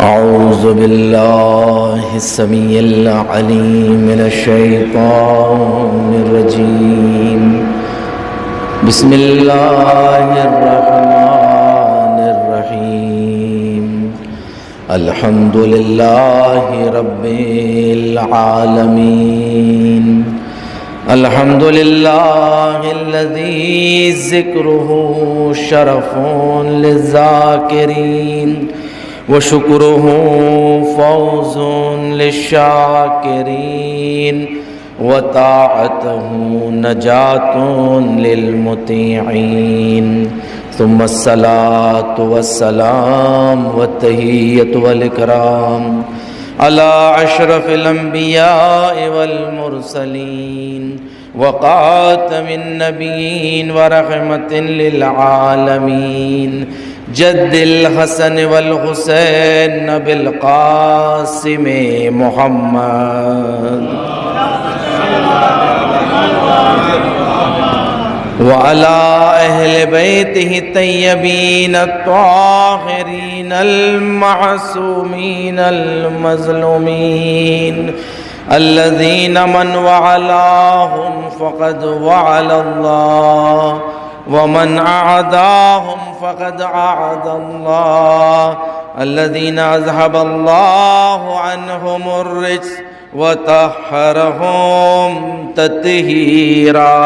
أعوذ بالله السميع العليم من الشيطان الرجيم. بسم الله الرحمن الرحيم. الحمد لله رب العالمين. الحمد لله الذي ذكره شرف للذاكرين وشكره فوز للشاكرين وطاعته نجاة للمطيعين. ثم الصلاة والسلام والتحية والإكرام على أشرف الأنبياء والمرسلين وخاتم النبيين ورحمة للعالمين جد الحسن والحسين بالقاسم محمد وعلى أهل بيته الطيبين الطاهرين المعصومين المظلومين الذين من وعلاهم فقد وعلى الله ومن أعداهم فقد أعد الله الذين أذهب الله عنهم الرجس وطهرهم تطهيرا.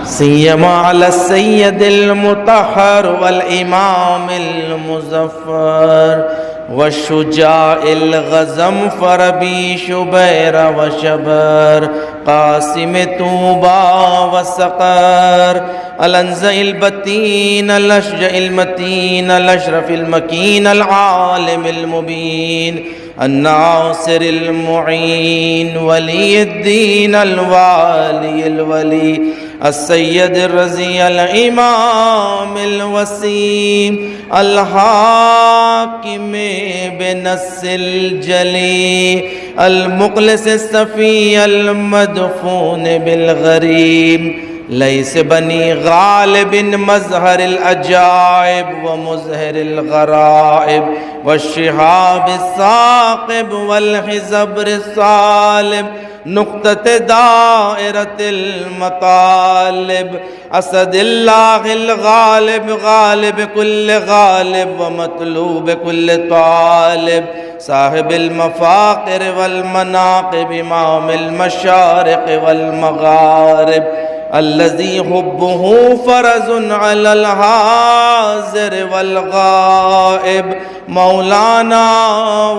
سيما على السيد المطهر والإمام المظفر والشجاع الغزنفر بي شبير وشبر قاسم طوبى وسقر الأنزع البتين الأشجع المتين الأشرف المكين العالم المبين الناصر المعين ولي الدين الوالي الولي السيد الرضي الإمام الوسيم الحاكم بنص الجلي المخلص الصفي المدفون بالغريب ليس بني غالب مظهر الأجائب ومظهر الغرائب والشهاب الثاقب والحزبر الصالب نقطة دائرة المطالب أسد الله الغالب غالب كل غالب ومطلوب كل طالب صاحب المفاقر والمناقب إمام المشارق والمغارب الذي حبه فرض على الحاضر والغائب مولانا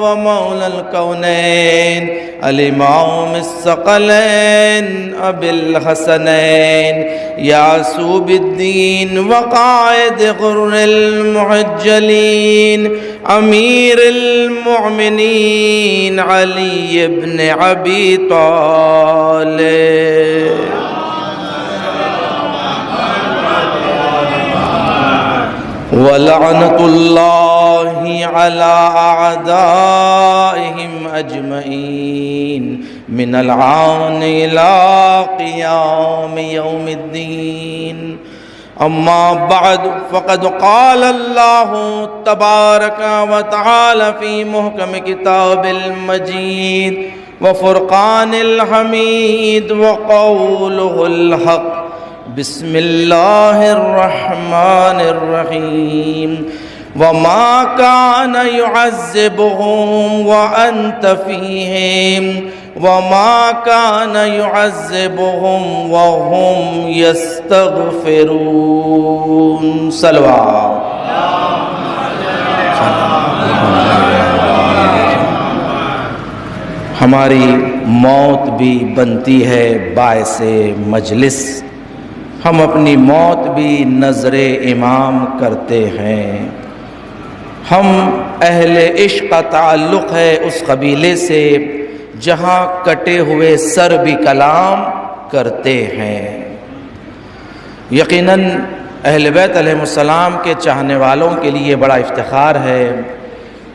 ومولى الكونين الإمام الثقلين أبي الحسنين يعصوب الدين وقائد غر المحجلين أمير المؤمنين علي بن أبي طالب. ولعنة الله على أعدائهم أجمعين من العون إلى قيام يوم الدين. أما بعد فقد قال الله تبارك وتعالى في محكم كتاب المجيد وفرقان الحميد وقوله الحق. بسم الله الرحمن الرحيم. وما كان يعذبهم وأنت فيهم وما كان يعذبهم وهم يستغفرون. صلوات. ہماری موت بھی بنتی ہے باعث مجلس، ہم اپنی موت بھی نظر امام کرتے ہیں. ہم اہل عشق کا تعلق ہے اس قبیلے سے جہاں کٹے ہوئے سر بھی کلام کرتے ہیں. یقیناً اہل بیت علیہ السلام کے چاہنے والوں کے لیے بڑا افتخار ہے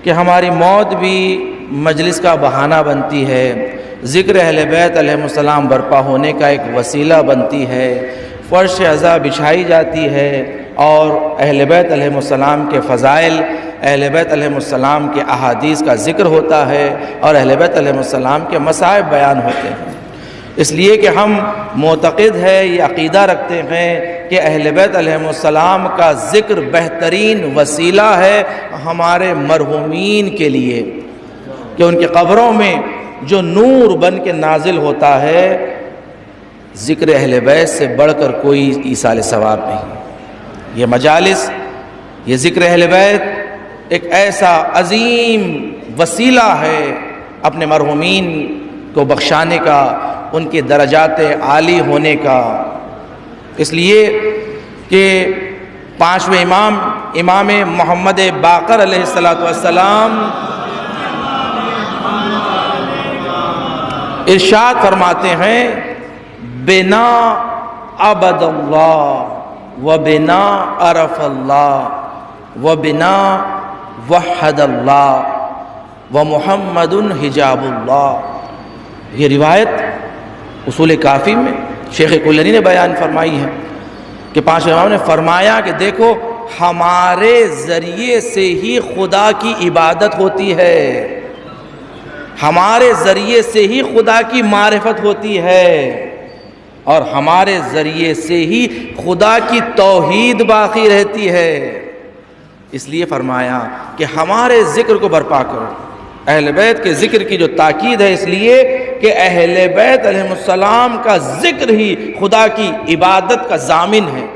کہ ہماری موت بھی مجلس کا بہانہ بنتی ہے، ذکر اہل بیت علیہ السلام برپا ہونے کا ایک وسیلہ بنتی ہے، فرش عزا بچھائی جاتی ہے اور اہل بیت علیہ السلام کے فضائل، اہل بیت علیہ السلام کے احادیث کا ذکر ہوتا ہے اور اہل بیت علیہ السلام کے مصائب بیان ہوتے ہیں۔ اس لیے کہ ہم معتقد ہے، یہ عقیدہ رکھتے ہیں کہ اہل بیت علیہ السلام کا ذکر بہترین وسیلہ ہے ہمارے مرحومین کے لیے، کہ ان کے قبروں میں جو نور بن کے نازل ہوتا ہے، ذکر اہل بیت سے بڑھ کر کوئی ایصال ثواب نہیں۔ یہ مجالس، یہ ذکر اہل بیت ایک ایسا عظیم وسیلہ ہے اپنے مرحومین کو بخشانے کا، ان کے درجات عالی ہونے کا۔ اس لیے کہ پانچویں امام محمد باقر علیہ السلام ارشاد فرماتے ہیں، بنا عبد اللہ و بنا عرف اللہ و بنا وحد اللہ و محمد حجاب اللہ۔ یہ روایت اصول کافی میں شیخ کلینی نے بیان فرمائی ہے کہ پانچ امام نے فرمایا کہ دیکھو، ہمارے ذریعے سے ہی خدا کی عبادت ہوتی ہے، ہمارے ذریعے سے ہی خدا کی معرفت ہوتی ہے، اور ہمارے ذریعے سے ہی خدا کی توحید باقی رہتی ہے۔ اس لیے فرمایا کہ ہمارے ذکر کو برپا کرو۔ اہل بیت کے ذکر کی جو تاکید ہے، اس لیے کہ اہل بیت علیہ السلام کا ذکر ہی خدا کی عبادت کا ضامن ہے،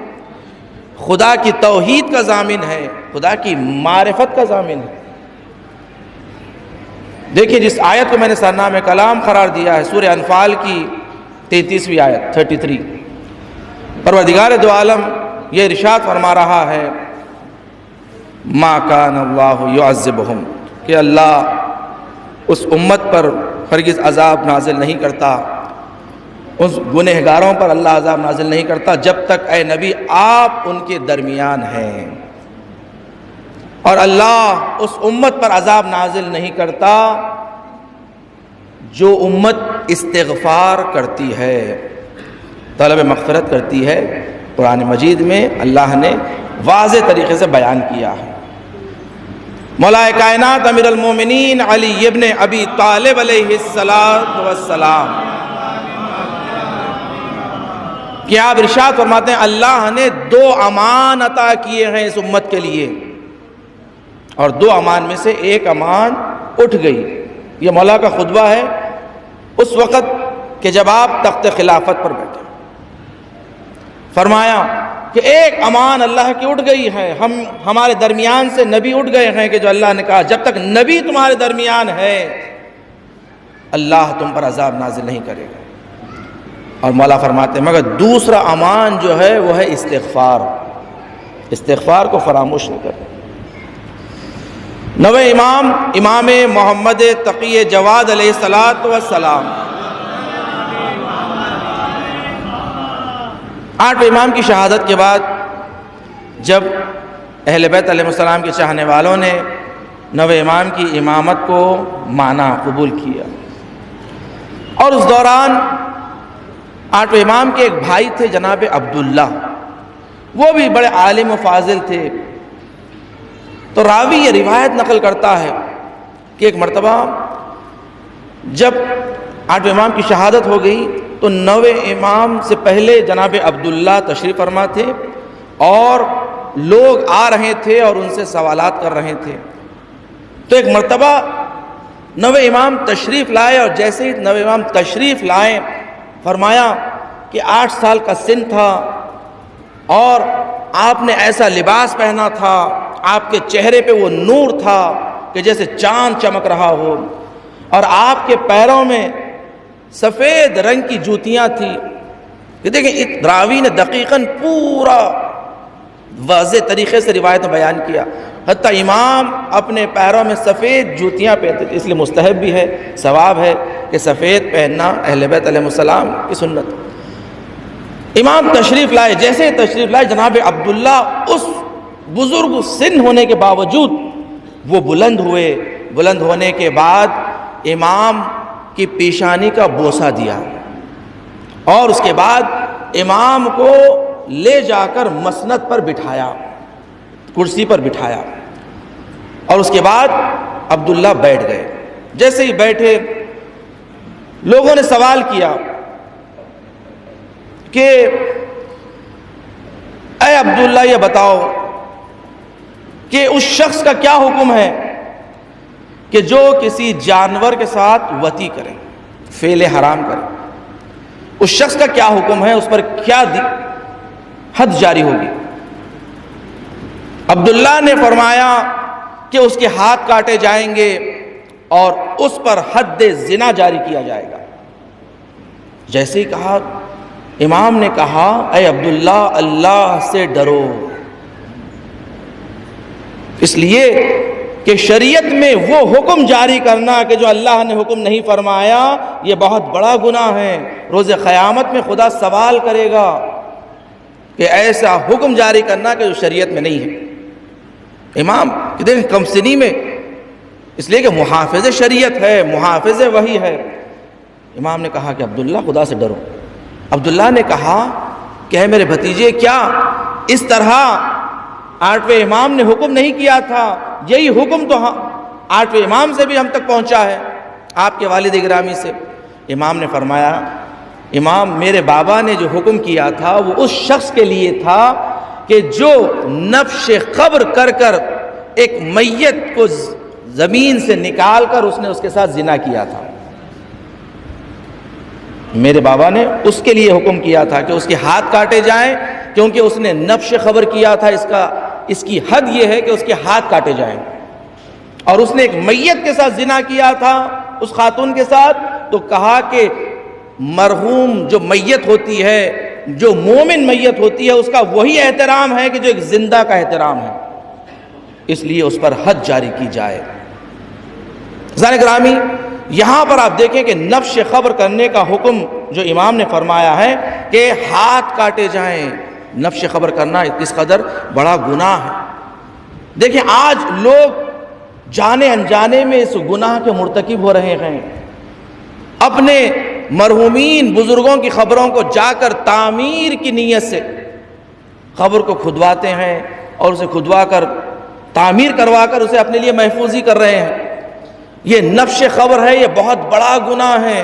خدا کی توحید کا ضامن ہے، خدا کی معرفت کا ضامن ہے۔ دیکھیے، جس آیت کو میں نے سرنامہ کلام قرار دیا ہے، سورہ انفال کی 33ویں آیت 33، پروردگار دو عالم یہ ارشاد فرما رہا ہے، ما کان اللہ یعذبہم، کہ اللہ اس امت پر ہرگز عذاب نازل نہیں کرتا، اس گنہگاروں پر اللہ عذاب نازل نہیں کرتا جب تک اے نبی آپ ان کے درمیان ہیں، اور اللہ اس امت پر عذاب نازل نہیں کرتا جو امت استغفار کرتی ہے، طلب مغفرت کرتی ہے۔ قرآن مجید میں اللہ نے واضح طریقے سے بیان کیا ہے۔ مولا کائنات امیر المومنین علی ابن ابی طالب علیہ السلام کہ آپ ارشاد فرماتے ہیں، اللہ نے 2 امان عطا کیے ہیں اس امت کے لیے، اور 2 امان میں سے ایک امان اٹھ گئی۔ یہ مولا کا خطبہ ہے اس وقت کہ جب آپ تخت خلافت پر بیٹھے، فرمایا کہ ایک امان اللہ کی اٹھ گئی ہے، ہمارے درمیان سے نبی اٹھ گئے ہیں، کہ جو اللہ نے کہا جب تک نبی تمہارے درمیان ہے اللہ تم پر عذاب نازل نہیں کرے گا۔ اور مولا فرماتے ہیں مگر دوسرا امان جو ہے وہ ہے استغفار، استغفار کو فراموش نہ کریں۔ نویں امام محمد تقی جواد علیہ السلام، 8ویں امام کی شہادت کے بعد جب اہل بیت علیہ السلام کے چاہنے والوں نے 9ویں امام کی امامت کو مانا، قبول کیا، اور اس دوران 8ویں امام کے ایک بھائی تھے جناب عبداللہ، وہ بھی بڑے عالم و فاضل تھے۔ تو راوی یہ روایت نقل کرتا ہے کہ ایک مرتبہ جب 8ویں امام کی شہادت ہو گئی تو 9ویں امام سے پہلے جناب عبداللہ تشریف فرما تھے، اور لوگ آ رہے تھے اور ان سے سوالات کر رہے تھے۔ تو ایک مرتبہ 9ویں امام تشریف لائے، اور جیسے ہی 9ویں امام تشریف لائے فرمایا کہ 8 سال کا سن تھا، اور آپ نے ایسا لباس پہنا تھا، آپ کے چہرے پہ وہ نور تھا کہ جیسے چاند چمک رہا ہو، اور آپ کے پیروں میں سفید رنگ کی جوتیاں تھیں۔ کہ دیکھیں راوی نے دقیقاً پورا واضح طریقے سے روایت میں بیان کیا، حتیٰ امام اپنے پیروں میں سفید جوتیاں پہنتے تھے، اس لیے مستحب بھی ہے، ثواب ہے کہ سفید پہننا اہل بیت علیہ السلام کی سنت۔ امام تشریف لائے، جیسے تشریف لائے جناب عبداللہ اس بزرگ سن ہونے کے باوجود وہ بلند ہوئے، بلند ہونے کے بعد امام کی پیشانی کا بوسہ دیا، اور اس کے بعد امام کو لے جا کر مسند پر بٹھایا، کرسی پر بٹھایا، اور اس کے بعد عبداللہ بیٹھ گئے۔ جیسے ہی بیٹھے لوگوں نے سوال کیا کہ اے عبداللہ یہ بتاؤ کہ اس شخص کا کیا حکم ہے کہ جو کسی جانور کے ساتھ وطی کرے، فعل حرام کرے، اس شخص کا کیا حکم ہے، اس پر کیا حد جاری ہوگی؟ عبداللہ نے فرمایا کہ اس کے ہاتھ کاٹے جائیں گے اور اس پر حد زنا جاری کیا جائے گا۔ جیسے ہی کہا، امام نے کہا اے عبداللہ اللہ سے ڈرو، اس لیے کہ شریعت میں وہ حکم جاری کرنا کہ جو اللہ نے حکم نہیں فرمایا یہ بہت بڑا گناہ ہے۔ روز قیامت میں خدا سوال کرے گا کہ ایسا حکم جاری کرنا کہ جو شریعت میں نہیں ہے۔ امام دیکھیں کم سنی میں، اس لیے کہ محافظ شریعت ہے، محافظ وحی ہے۔ امام نے کہا کہ عبداللہ خدا سے ڈرو۔ عبداللہ نے کہا کہ اے میرے بھتیجے، کیا اس طرح آٹھویں امام نے حکم نہیں کیا تھا؟ یہی حکم تو آٹھویں امام سے بھی ہم تک پہنچا ہے، آپ کے والد گرامی سے۔ امام نے فرمایا، امام میرے بابا نے جو حکم کیا تھا وہ اس شخص کے لیے تھا کہ جو نفش قبر کر کر ایک میت کو زمین سے نکال کر اس نے اس کے ساتھ زنا کیا تھا۔ میرے بابا نے اس کے لیے حکم کیا تھا کہ اس کے ہاتھ کاٹے جائیں، کیونکہ اس نے نفش خبر کیا تھا۔ اس کی حد یہ ہے کہ اس کے ہاتھ کاٹے جائیں، اور اس نے ایک میت کے ساتھ زنا کیا تھا اس خاتون کے ساتھ، تو کہا کہ مرحوم جو میت ہوتی ہے، جو مومن میت ہوتی ہے، اس کا وہی احترام ہے کہ جو ایک زندہ کا احترام ہے، اس لیے اس پر حد جاری کی جائے۔ عزیزان گرامی، یہاں پر آپ دیکھیں کہ نفش خبر کرنے کا حکم جو امام نے فرمایا ہے کہ ہاتھ کاٹے جائیں، نفش خبر کرنا کس قدر بڑا گناہ ہے۔ دیکھیں آج لوگ جانے انجانے میں اس گناہ کے مرتکب ہو رہے ہیں، اپنے مرحومین بزرگوں کی خبروں کو جا کر تعمیر کی نیت سے قبر کو کھدواتے ہیں اور اسے کھدوا کر تعمیر کروا کر اسے اپنے لیے محفوظی کر رہے ہیں۔ یہ نفش خبر ہے، یہ بہت بڑا گناہ ہے،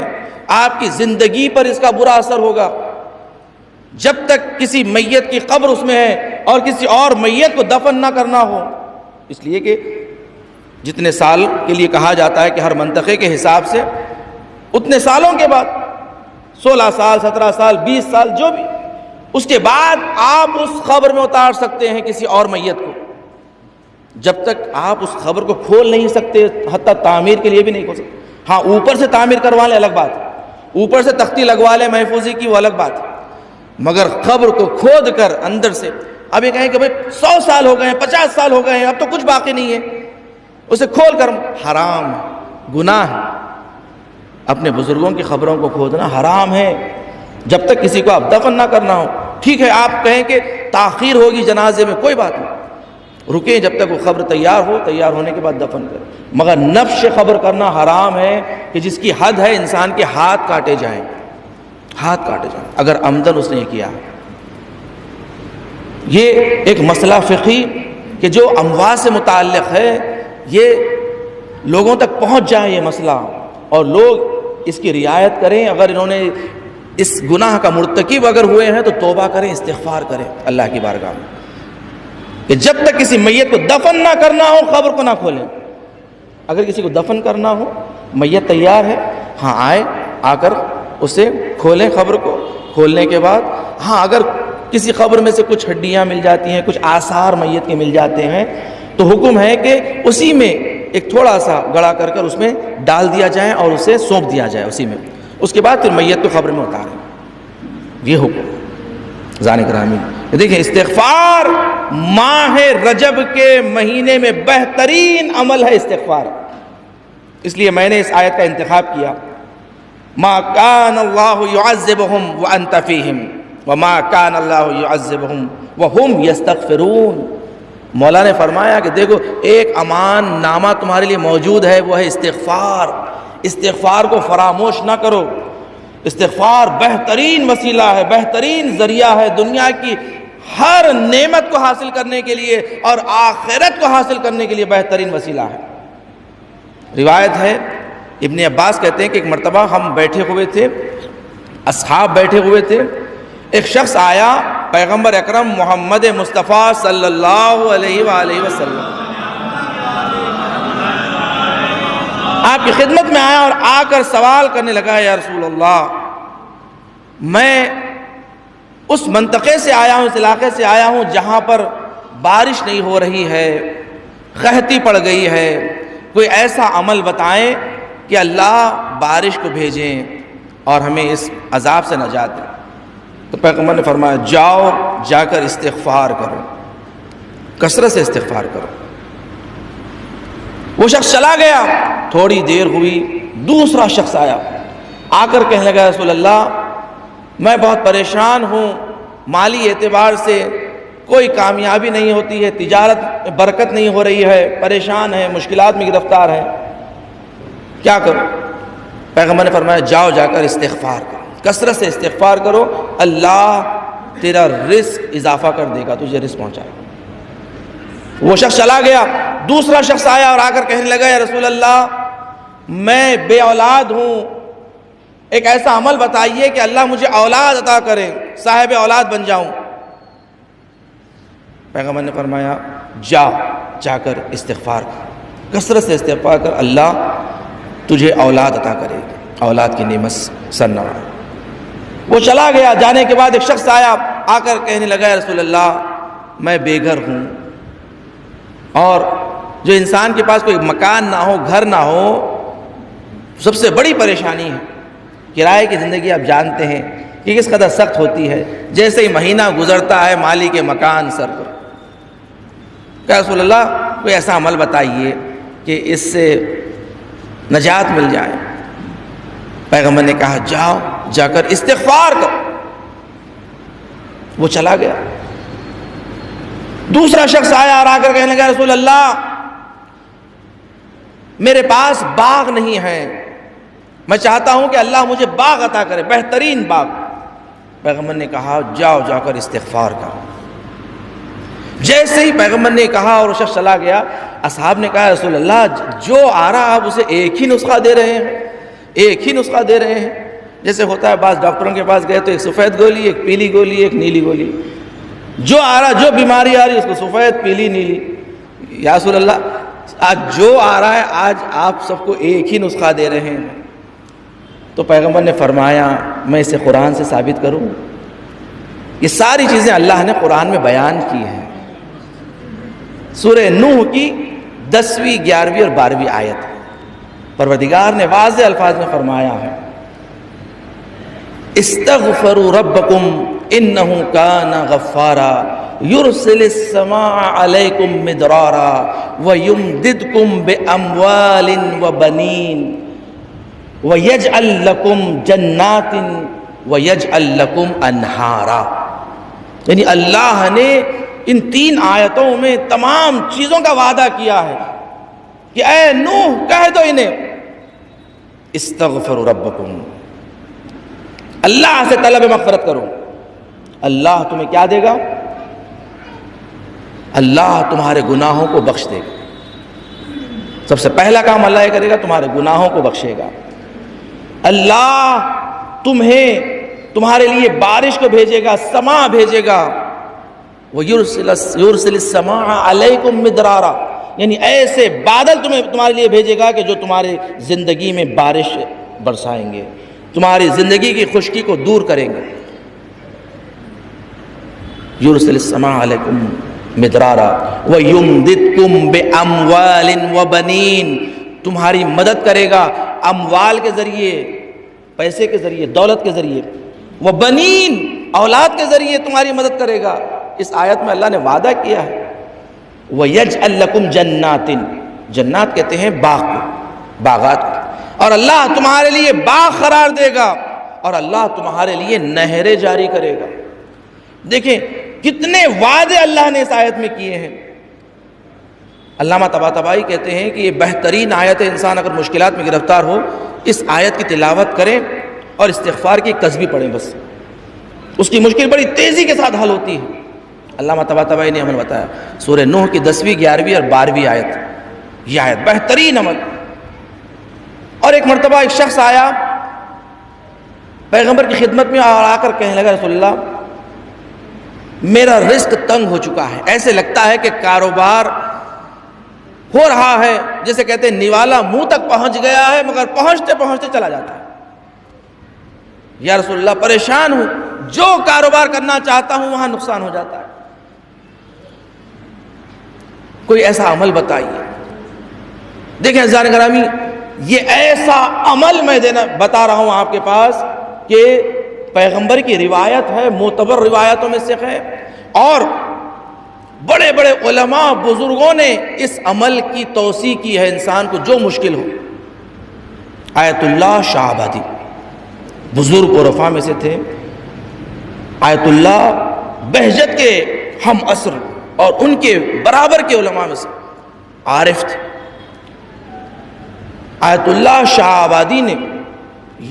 آپ کی زندگی پر اس کا برا اثر ہوگا۔ جب تک کسی میت کی قبر اس میں ہے اور کسی اور میت کو دفن نہ کرنا ہو، اس لیے کہ جتنے سال کے لیے کہا جاتا ہے کہ ہر منطقے کے حساب سے اتنے سالوں کے بعد 16 سال 17 سال 20 سال جو بھی، اس کے بعد آپ اس قبر میں اتار سکتے ہیں کسی اور میت کو۔ جب تک آپ اس قبر کو کھول نہیں سکتے، حتیٰ تعمیر کے لیے بھی نہیں کھول سکتے۔ ہاں اوپر سے تعمیر کروا لیں الگ بات ہے، اوپر سے تختی لگوا لیں محفوظی کی وہ الگ بات ہے، مگر قبر کو کھود کر اندر سے اب یہ کہیں کہ بھئی 100 سال ہو گئے ہیں 50 سال ہو گئے ہیں اب تو کچھ باقی نہیں ہے، اسے کھول کر حرام گناہ ہے۔ اپنے بزرگوں کی خبروں کو کھودنا حرام ہے جب تک کسی کو آپ دفن نہ کرنا ہو۔ ٹھیک ہے آپ کہیں کہ تاخیر ہوگی جنازے میں، کوئی بات نہیں، رکیں جب تک وہ خبر تیار ہو، تیار ہونے کے بعد دفن کریں، مگر نفش خبر کرنا حرام ہے کہ جس کی حد ہے انسان کے ہاتھ کاٹے جائیں، ہاتھ کاٹے جائیں اگر عمدن اس نے یہ کیا ہے۔ یہ ایک مسئلہ فقہی کہ جو اموات سے متعلق ہے، یہ لوگوں تک پہنچ جائے یہ مسئلہ، اور لوگ اس کی رعایت کریں۔ اگر انہوں نے اس گناہ کا مرتکب اگر ہوئے ہیں تو توبہ کریں، استغفار کریں اللہ کی بارگاہ میں، کہ جب تک کسی میت کو دفن نہ کرنا ہو قبر کو نہ کھولیں۔ اگر کسی کو دفن کرنا ہو، میت تیار ہے، ہاں آئے، آ کر اسے کھولیں قبر کو، کھولنے کے بعد ہاں اگر کسی قبر میں سے کچھ ہڈیاں مل جاتی ہیں، کچھ آثار میت کے مل جاتے ہیں، تو حکم ہے کہ اسی میں ایک تھوڑا سا گڑا کر کر اس میں ڈال دیا جائے اور اسے سونپ دیا جائے اسی میں، اس کے بعد پھر میت کو قبر میں اتاریں۔ یہ حکم عزیزان گرامی، دیکھیں استغفار ماہ رجب کے مہینے میں بہترین عمل ہے استغفار، اس لیے میں نے اس آیت کا انتخاب کیا، ما کان اللہ یعذبہم وانت فیہم وما کان اللہ یعذبہم وہم یستغفرون۔ مولا نے فرمایا کہ دیکھو ایک امان نامہ تمہارے لیے موجود ہے، وہ ہے استغفار۔ استغفار کو فراموش نہ کرو، استغفار بہترین وسیلہ ہے، بہترین ذریعہ ہے دنیا کی ہر نعمت کو حاصل کرنے کے لیے اور آخرت کو حاصل کرنے کے لیے بہترین وسیلہ ہے۔ روایت ہے، ابن عباس کہتے ہیں کہ ایک مرتبہ ہم بیٹھے ہوئے تھے، اصحاب بیٹھے ہوئے تھے، ایک شخص آیا پیغمبر اکرم محمد مصطفیٰ صلی اللہ علیہ وآلہ وسلم آپ کی خدمت میں آیا اور آ کر سوال کرنے لگا، یا رسول اللہ، میں اس منطقے سے آیا ہوں، اس علاقے سے آیا ہوں جہاں پر بارش نہیں ہو رہی ہے، قحطی پڑ گئی ہے، کوئی ایسا عمل بتائیں کہ اللہ بارش کو بھیجیں اور ہمیں اس عذاب سے نجات دیں۔ تو پیغمبر نے فرمایا، جاؤ جا کر استغفار کرو، کثرت سے استغفار کرو۔ وہ شخص چلا گیا، تھوڑی دیر ہوئی، دوسرا شخص آیا، آ کر کہنے لگا، رسول اللہ میں بہت پریشان ہوں، مالی اعتبار سے کوئی کامیابی نہیں ہوتی ہے، تجارت میں برکت نہیں ہو رہی ہے، پریشان ہے، مشکلات میں گرفتار ہے، کیا کروں؟ پیغمبر نے فرمایا، جاؤ جا کر استغفار کرو، کثرت سے استغفار کرو، اللہ تیرا رزق اضافہ کر دے گا، تجھے رزق پہنچائے گا۔ وہ شخص چلا گیا، دوسرا شخص آیا اور آ کر کہنے لگا، یا رسول اللہ میں بے اولاد ہوں، ایک ایسا عمل بتائیے کہ اللہ مجھے اولاد عطا کرے، صاحب اولاد بن جاؤں۔ پیغمبر نے فرمایا، جا کر استغفار کر، کثرت سے استغفار کر، اللہ تجھے اولاد عطا کرے گا، اولاد کی نعمت سرنوار۔ وہ چلا گیا، جانے کے بعد ایک شخص آیا، آ کر کہنے لگا، یا رسول اللہ میں بے گھر ہوں، اور جو انسان کے پاس کوئی مکان نہ ہو، گھر نہ ہو، سب سے بڑی پریشانی ہے۔ کرائے کی زندگی آپ جانتے ہیں کہ کس قدر سخت ہوتی ہے، جیسے ہی مہینہ گزرتا ہے مالک کے مکان سر پر۔ کہ رسول اللہ کوئی ایسا عمل بتائیے کہ اس سے نجات مل جائے۔ پیغمبر نے کہا، جاؤ جا کر استغفار کرو۔ وہ چلا گیا، دوسرا شخص آیا اور آ کر کہنے لگا، رسول اللہ میرے پاس باغ نہیں ہے، میں چاہتا ہوں کہ اللہ مجھے باغ عطا کرے، بہترین باغ۔ پیغمبر نے کہا، جاؤ جا کر استغفار کرو۔ جیسے ہی پیغمبر نے کہا اور وہ شخص چلا گیا، اصحاب نے کہا، رسول اللہ جو آ رہا آپ اسے ایک ہی نسخہ دے رہے ہیں، ایک ہی نسخہ دے رہے ہیں۔ جیسے ہوتا ہے بعض ڈاکٹروں کے پاس گئے تو ایک سفید گولی، ایک پیلی گولی، ایک نیلی گولی، جو آ رہا، جو بیماری آ رہی اس کو سفید، پیلی، نیلی۔ یا رسول اللہ آج جو آ رہا ہے، آج آپ سب کو ایک ہی نسخہ دے رہے ہیں۔ تو پیغمبر نے فرمایا، میں اسے قرآن سے ثابت کروں؟ یہ ساری چیزیں اللہ نے قرآن میں بیان کی ہیں۔ سورہ نوح کی 10ویں، 11ویں اور 12ویں آیت پروردگار نے واضح الفاظ میں فرمایا ہے، استغفروا ربکم انہ کان غفارا یرسل السماء علیکم مدرارا ویمددکم باموال وبنین وَيَجْعَلْ لَكُمْ جَنَّاتٍ وَيَجْعَلْ لَكُمْ أَنْهَارًا۔ یعنی اللہ نے ان 3 آیتوں میں تمام چیزوں کا وعدہ کیا ہے کہ اے نوح کہہ دو انہیں، استغفروا ربکم، اللہ سے طلب مغفرت کرو، اللہ تمہیں کیا دے گا؟ اللہ تمہارے گناہوں کو بخش دے گا۔ سب سے پہلا کام اللہ یہ کرے گا، تمہارے گناہوں کو بخشے گا۔ اللہ تمہارے لیے بارش کو بھیجے گا، سما بھیجے گا، وَيُرْسِلِ السَّمَاءَ عَلَيْكُمْ مِدْرَارًا، یعنی ایسے بادل تمہارے لیے بھیجے گا کہ جو تمہاری زندگی میں بارش برسائیں گے، تمہاری زندگی کی خشکی کو دور کریں گے۔ يُرْسِلِ السَّمَاءَ عَلَيْكُمْ مِدْرَارًا وَيُمْدِدْكُمْ بِأَمْوَالٍ وَبَنِينَ، تمہاری مدد کرے گا اموال کے ذریعے، پیسے کے ذریعے، دولت کے ذریعے، وبنین، اولاد کے ذریعے تمہاری مدد کرے گا۔ اس آیت میں اللہ نے وعدہ کیا ہے، وَيَجْعَلْ لَكُمْ جَنَّاتٍ، جنات کہتے ہیں باغ کو، باغات کو، اور اللہ تمہارے لیے باغ قرار دے گا، اور اللہ تمہارے لیے نہریں جاری کرے گا۔ دیکھیں کتنے وعدے اللہ نے اس آیت میں کیے ہیں۔ علامہ طباطبائی کہتے ہیں کہ یہ بہترین آیت ہے، انسان اگر مشکلات میں گرفتار ہو اس آیت کی تلاوت کریں اور استغفار کی قذبی پڑھیں بس، اس کی مشکل بڑی تیزی کے ساتھ حل ہوتی ہے۔ علامہ طباطبائی نے ہمیں بتایا سورہ نوح کی 10ویں 11ویں اور 12ویں آیت، یہ آیت بہترین عمل۔ اور ایک مرتبہ ایک شخص آیا پیغمبر کی خدمت میں اور آ کر کہنے لگا رسول اللہ میرا رزق تنگ ہو چکا ہے، ایسے لگتا ہے کہ کاروبار ہو رہا ہے جیسے کہتے ہیں نوالا منہ تک پہنچ گیا ہے مگر پہنچتے پہنچتے چلا جاتا ہے۔ یا رسول اللہ پریشان ہوں، جو کاروبار کرنا چاہتا ہوں وہاں نقصان ہو جاتا ہے، کوئی ایسا عمل بتائیے۔ دیکھیں عزیزان گرامی، یہ ایسا عمل میں بتا رہا ہوں آپ کے پاس کہ پیغمبر کی روایت ہے، معتبر روایتوں میں سے ہے، اور بڑے بڑے علماء بزرگوں نے اس عمل کی توصیح کی ہے انسان کو جو مشکل ہو۔ آیت اللہ شاہ آبادی بزرگ عرفاء میں سے تھے، آیت اللہ بہجت کے ہم عصر اور ان کے برابر کے علماء میں سے عارف تھے۔ آیت اللہ شاہ آبادی نے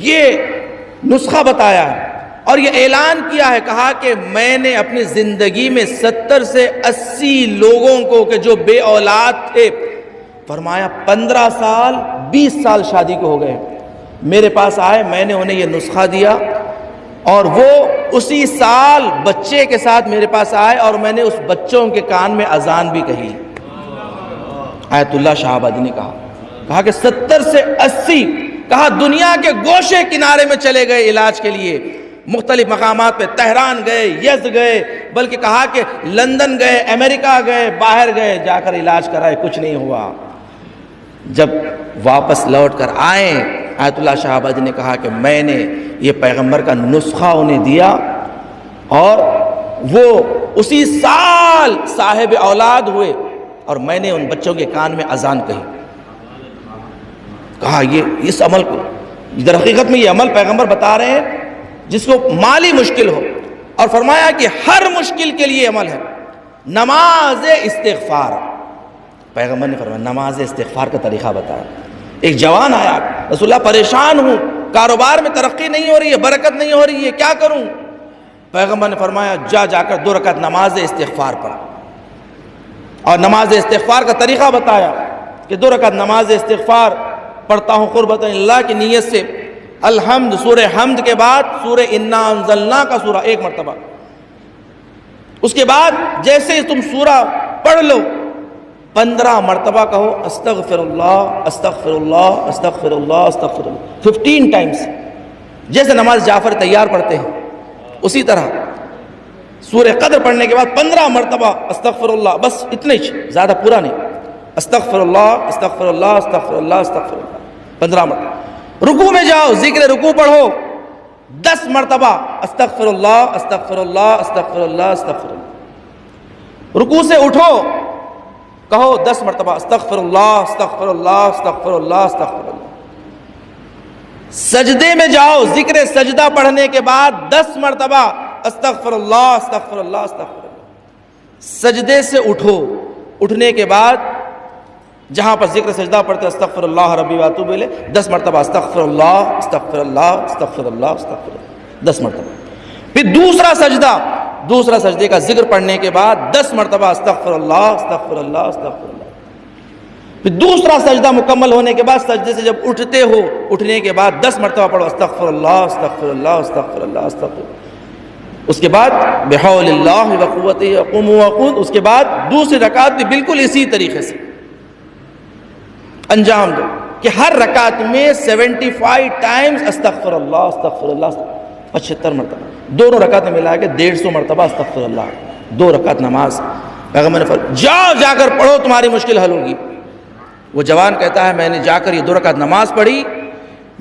یہ نسخہ بتایا ہے اور یہ اعلان کیا ہے، کہا کہ میں نے اپنی زندگی میں 70 سے 80 لوگوں کو کہ جو بے اولاد تھے، فرمایا 15 سال 20 سال شادی کو ہو گئے، میرے پاس آئے، میں نے انہیں یہ نسخہ دیا اور وہ اسی سال بچے کے ساتھ میرے پاس آئے اور میں نے اس بچوں کے کان میں اذان بھی کہی۔ آیت اللہ شاہ آبادی نے کہا کہ 70 سے 80، کہا دنیا کے گوشے کنارے میں چلے گئے علاج کے لیے، مختلف مقامات پہ، تہران گئے، یزد گئے، بلکہ کہا کہ لندن گئے، امریکہ گئے، باہر گئے، جا کر علاج کرائے، کچھ نہیں ہوا۔ جب واپس لوٹ کر آئے آیت اللہ شاہ آبادی نے کہا کہ میں نے یہ پیغمبر کا نسخہ انہیں دیا اور وہ اسی سال صاحب اولاد ہوئے اور میں نے ان بچوں کے کان میں اذان کہی۔ کہا یہ اس عمل کو، در حقیقت میں یہ عمل پیغمبر بتا رہے ہیں جس کو مالی مشکل ہو، اور فرمایا کہ ہر مشکل کے لیے عمل ہے نماز استغفار۔ پیغمبر نے فرمایا نماز استغفار کا طریقہ بتایا۔ ایک جوان آیا، رسول اللہ پریشان ہوں، کاروبار میں ترقی نہیں ہو رہی ہے، برکت نہیں ہو رہی ہے، کیا کروں؟ پیغمبر نے فرمایا جا کر 2 رکعت نماز استغفار پڑھ، اور نماز استغفار کا طریقہ بتایا کہ 2 رکعت نماز استغفار پڑھتا ہوں قربت اللہ کی نیت سے، الحمد سورہ حمد کے بعد سورہ انا انزلنا کا سورہ 1 مرتبہ، اس کے بعد جیسے ہی تم سورہ پڑھ لو 15 مرتبہ کہو استغفر اللہ استغفر اللہ استغفر اللہ استغفر اللہ 15 ٹائمز، جیسے نماز جعفر تیار پڑھتے ہیں اسی طرح سورہ قدر پڑھنے کے بعد 15 مرتبہ استغفر اللہ، بس اتنے ہی، زیادہ پورا نہیں، استغفر اللہ استغفر اللہ استغفر اللہ استغفر اللہ 15 مرتبہ۔ رکوع میں جاؤ، ذکر رکوع پڑھو 10 مرتبہ استغفر اللہ استغفر اللہ استغفر اللہ استغفر اللہ۔ رکوع سے اٹھو، کہو 10 مرتبہ استغفر اللہ استغفر اللہ استغفر اللہ استغفر اللہ۔ سجدے میں جاؤ، ذکر سجدہ پڑھنے کے بعد 10 مرتبہ استغفر اللہ استغفر اللہ استغفر اللہ۔ سجدے سے اٹھو، اٹھنے کے بعد جہاں پر ذکر سجدہ پڑھتے استغفر اللہ ربی واتوب الیہ 10 مرتبہ استغفر اللہ استغفر اللہ استغفر اللہ استغفر اللہ 10 مرتبہ۔ پھر دوسرا سجدے کا ذکر پڑھنے کے بعد 10 مرتبہ استغفر اللہ استغفر اللہ استغفر اللہ۔ پھر دوسرا سجدہ مکمل ہونے کے بعد سجدے سے جب اٹھتے ہو، اٹھنے کے بعد 10 مرتبہ پڑھو استغفر اللہ استغفر اللہ استغفر اللہ استغفر اللہ۔ اس کے بعد بحول اللہ وقوتہ اقوم واقعد، اس کے بعد دوسری رکعت بھی بالکل اسی طریقے سے انجام دو کہ ہر رکعت میں 75 ٹائمز استغفر اللہ استغفر اللہ 75 مرتبہ، دونوں رکعت میں ملا کے 150 مرتبہ استغفر اللہ، 2 رکعت نماز۔ پیغمبر نے فرمایا جا کر پڑھو، تمہاری مشکل حل ہوگی۔ وہ جوان کہتا ہے میں نے جا کر یہ 2 رکعت نماز پڑھی،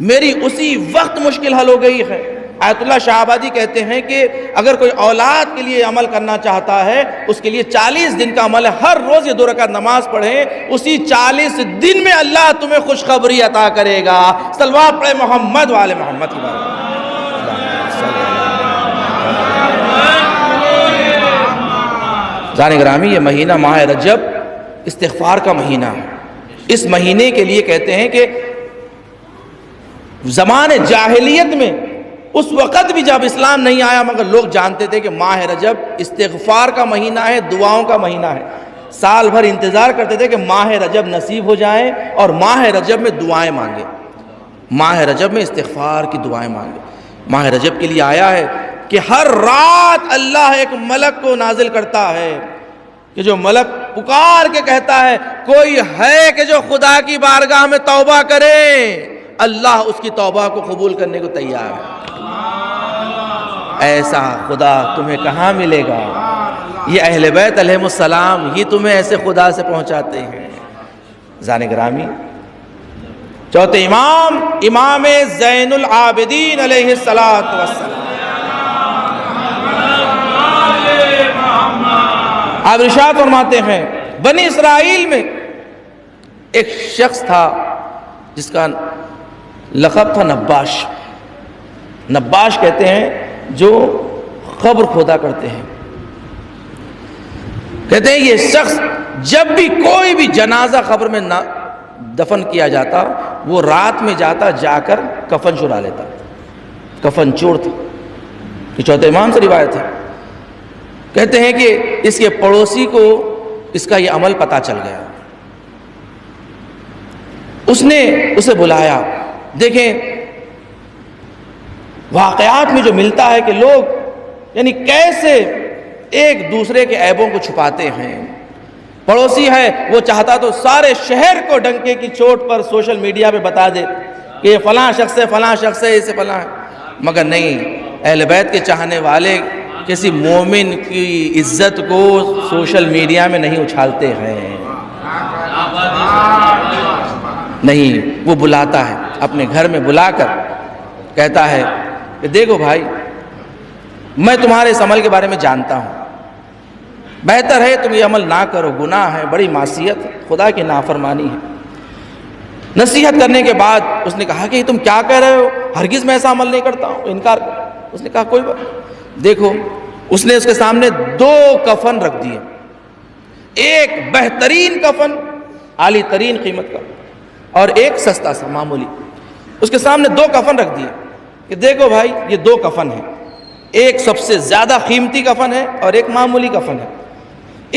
میری اسی وقت مشکل حل ہو گئی ہے۔ آیت اللہ شاہ آبادی کہتے ہیں کہ اگر کوئی اولاد کے لیے عمل کرنا چاہتا ہے اس کے لیے 40 دن کا عمل ہے، ہر روز یہ 2 رکعت نماز پڑھیں، اسی 40 دن میں اللہ تمہیں خوشخبری عطا کرے گا۔ صلوات پڑھے محمد وآل محمد کی بارگاہ۔ جان گرامی، یہ مہینہ ماہ رجب استغفار کا مہینہ ہے۔ اس مہینے کے لیے کہتے ہیں کہ زمان جاہلیت میں اس وقت بھی جب اسلام نہیں آیا مگر لوگ جانتے تھے کہ ماہ رجب استغفار کا مہینہ ہے، دعاؤں کا مہینہ ہے. سال بھر انتظار کرتے تھے کہ ماہ رجب نصیب ہو جائے اور ماہ رجب میں دعائیں مانگے، ماہ رجب میں استغفار کی دعائیں مانگے. ماہ رجب کے لیے آیا ہے کہ ہر رات اللہ ایک ملک کو نازل کرتا ہے کہ جو ملک پکار کے کہتا ہے کوئی ہے کہ جو خدا کی بارگاہ میں توبہ کرے، اللہ اس کی توبہ کو قبول کرنے کو تیار ہے. ایسا خدا تمہیں کہاں ملے گا؟ یہ اہل بیت علیہ السلام ہی تمہیں ایسے خدا سے پہنچاتے ہیں. زان گرامی، چوتھے امام، امام زین العابدین علیہ السلام، آپ ارشاد فرماتے ہیں بنی اسرائیل میں ایک شخص تھا جس کا لقب تھا نباش. نباش کہتے ہیں جو قبر کھودا کرتے ہیں. کہتے ہیں یہ شخص جب بھی کوئی بھی جنازہ قبر میں نہ دفن کیا جاتا وہ رات میں جاتا، جا کر کفن چرا لیتا. کفن چور تھا. یہ چوتھے امام سے روایت ہے. کہتے ہیں کہ اس کے پڑوسی کو اس کا یہ عمل پتہ چل گیا. اس نے اسے بلایا. دیکھیں واقعات میں جو ملتا ہے کہ لوگ یعنی کیسے ایک دوسرے کے عیبوں کو چھپاتے ہیں. پڑوسی ہے وہ چاہتا تو سارے شہر کو ڈنکے کی چوٹ پر سوشل میڈیا پہ بتا دے کہ یہ فلاں شخص ہے، فلاں شخص ہے، اسے فلاں ہے. مگر نہیں، اہل بیت کے چاہنے والے کسی مومن کی عزت کو سوشل میڈیا میں نہیں اچھالتے ہیں. نہیں، وہ بلاتا ہے اپنے گھر میں، بلا کر کہتا ہے کہ دیکھو بھائی، میں تمہارے اس عمل کے بارے میں جانتا ہوں، بہتر ہے تم یہ عمل نہ کرو، گناہ ہے، بڑی معصیت، خدا کی نافرمانی ہے. نصیحت کرنے کے بعد اس نے کہا کہ تم کیا کہہ رہے ہو، ہرگز میں ایسا عمل نہیں کرتا ہوں، انکار کر. اس نے کہا کوئی بات. دیکھو، اس نے اس کے سامنے 2 کفن رکھ دیے. ایک بہترین کفن عالی ترین قیمت کا اور ایک سستا سا معمولی. اس کے سامنے 2 کفن رکھ دیے کہ دیکھو بھائی یہ 2 کفن ہیں، ایک سب سے زیادہ قیمتی کفن ہے اور ایک معمولی کفن ہے.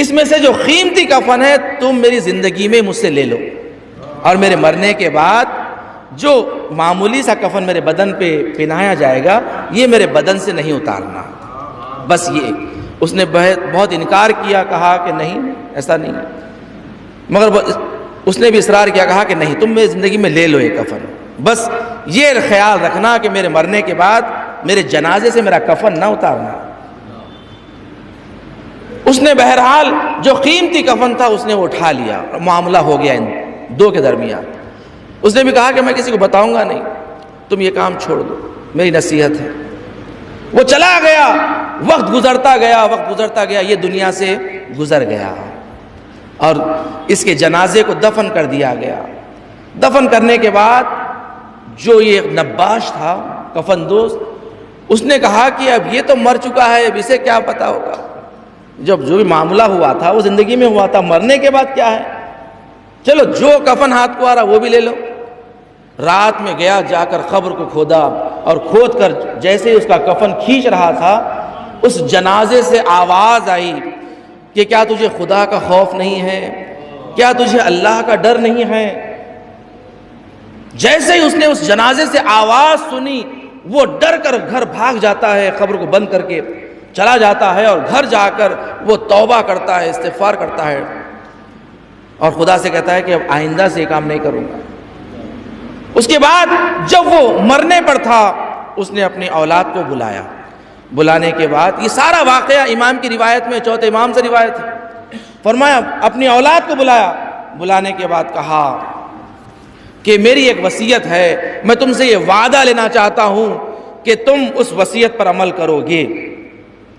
اس میں سے جو قیمتی کفن ہے تم میری زندگی میں مجھ سے لے لو، اور میرے مرنے کے بعد جو معمولی سا کفن میرے بدن پہ پہنایا جائے گا یہ میرے بدن سے نہیں اتارنا. بس یہ اس نے بہت انکار کیا، کہا کہ نہیں ایسا نہیں ہے. مگر اس نے بھی اصرار کیا، کہا کہ نہیں، تم میری زندگی میں لے لو یہ کفن، بس یہ خیال رکھنا کہ میرے مرنے کے بعد میرے جنازے سے میرا کفن نہ اتارنا. اس نے بہرحال جو قیمتی کفن تھا اس نے وہ اٹھا لیا اور معاملہ ہو گیا ان 2 کے درمیان. اس نے بھی کہا کہ میں کسی کو بتاؤں گا نہیں، تم یہ کام چھوڑ دو، میری نصیحت ہے. وہ چلا گیا. وقت گزرتا گیا، وقت گزرتا گیا، یہ دنیا سے گزر گیا اور اس کے جنازے کو دفن کر دیا گیا. دفن کرنے کے بعد جو یہ نباش تھا کفن دوست، اس نے کہا کہ اب یہ تو مر چکا ہے، اب اسے کیا پتا ہوگا. جب جو بھی معاملہ ہوا تھا وہ زندگی میں ہوا تھا، مرنے کے بعد کیا ہے، چلو جو کفن ہاتھ کو آ رہا وہ بھی لے لو. رات میں گیا، جا کر قبر کو کھودا اور کھود کر جیسے ہی اس کا کفن کھینچ رہا تھا اس جنازے سے آواز آئی کہ کیا تجھے خدا کا خوف نہیں ہے، کیا تجھے اللہ کا ڈر نہیں ہے. جیسے ہی اس نے اس جنازے سے آواز سنی وہ ڈر کر گھر بھاگ جاتا ہے، قبر کو بند کر کے چلا جاتا ہے اور گھر جا کر وہ توبہ کرتا ہے، استغفار کرتا ہے اور خدا سے کہتا ہے کہ اب آئندہ سے یہ کام نہیں کروں گا. اس کے بعد جب وہ مرنے پر تھا اس نے اپنی اولاد کو بلایا. بلانے کے بعد یہ سارا واقعہ امام کی روایت میں، چوتھے امام سے روایت ہے، فرمایا اپنی اولاد کو بلایا. بلانے کے بعد کہا کہ میری ایک وصیت ہے، میں تم سے یہ وعدہ لینا چاہتا ہوں کہ تم اس وصیت پر عمل کرو گے.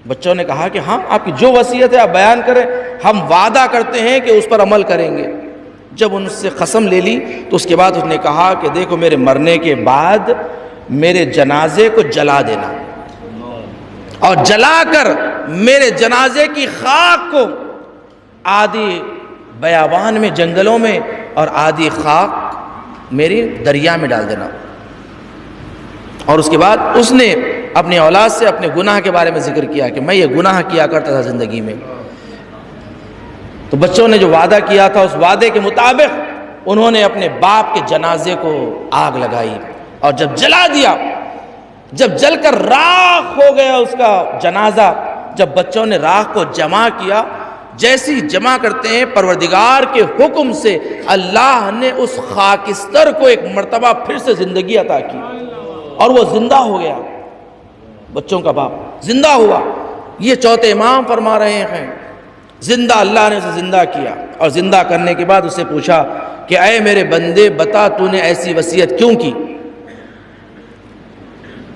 بچوں نے کہا کہ ہاں آپ کی جو وصیت ہے آپ بیان کریں، ہم وعدہ کرتے ہیں کہ اس پر عمل کریں گے. جب ان سے قسم لے لی تو اس کے بعد اس نے کہا کہ دیکھو میرے مرنے کے بعد میرے جنازے کو جلا دینا اور جلا کر میرے جنازے کی خاک کو آدھی بیابان میں، جنگلوں میں، اور آدھی خاک میری دریا میں ڈال دینا. اور اس کے بعد اس نے اپنی اولاد سے اپنے گناہ کے بارے میں ذکر کیا کہ میں یہ گناہ کیا کرتا تھا زندگی میں. تو بچوں نے جو وعدہ کیا تھا اس وعدے کے مطابق انہوں نے اپنے باپ کے جنازے کو آگ لگائی اور جب جلا دیا، جب جل کر راکھ ہو گیا اس کا جنازہ، جب بچوں نے راکھ کو جمع کیا، جیسی جمع کرتے ہیں پروردگار کے حکم سے اللہ نے اس خاکستر کو ایک مرتبہ پھر سے زندگی عطا کی اور وہ زندہ ہو گیا. بچوں کا باپ زندہ ہوا. یہ چوتھے امام فرما رہے ہیں زندہ اللہ نے اسے زندہ کیا اور زندہ کرنے کے بعد اسے پوچھا کہ اے میرے بندے بتا تو نے ایسی وصیت کیوں کی؟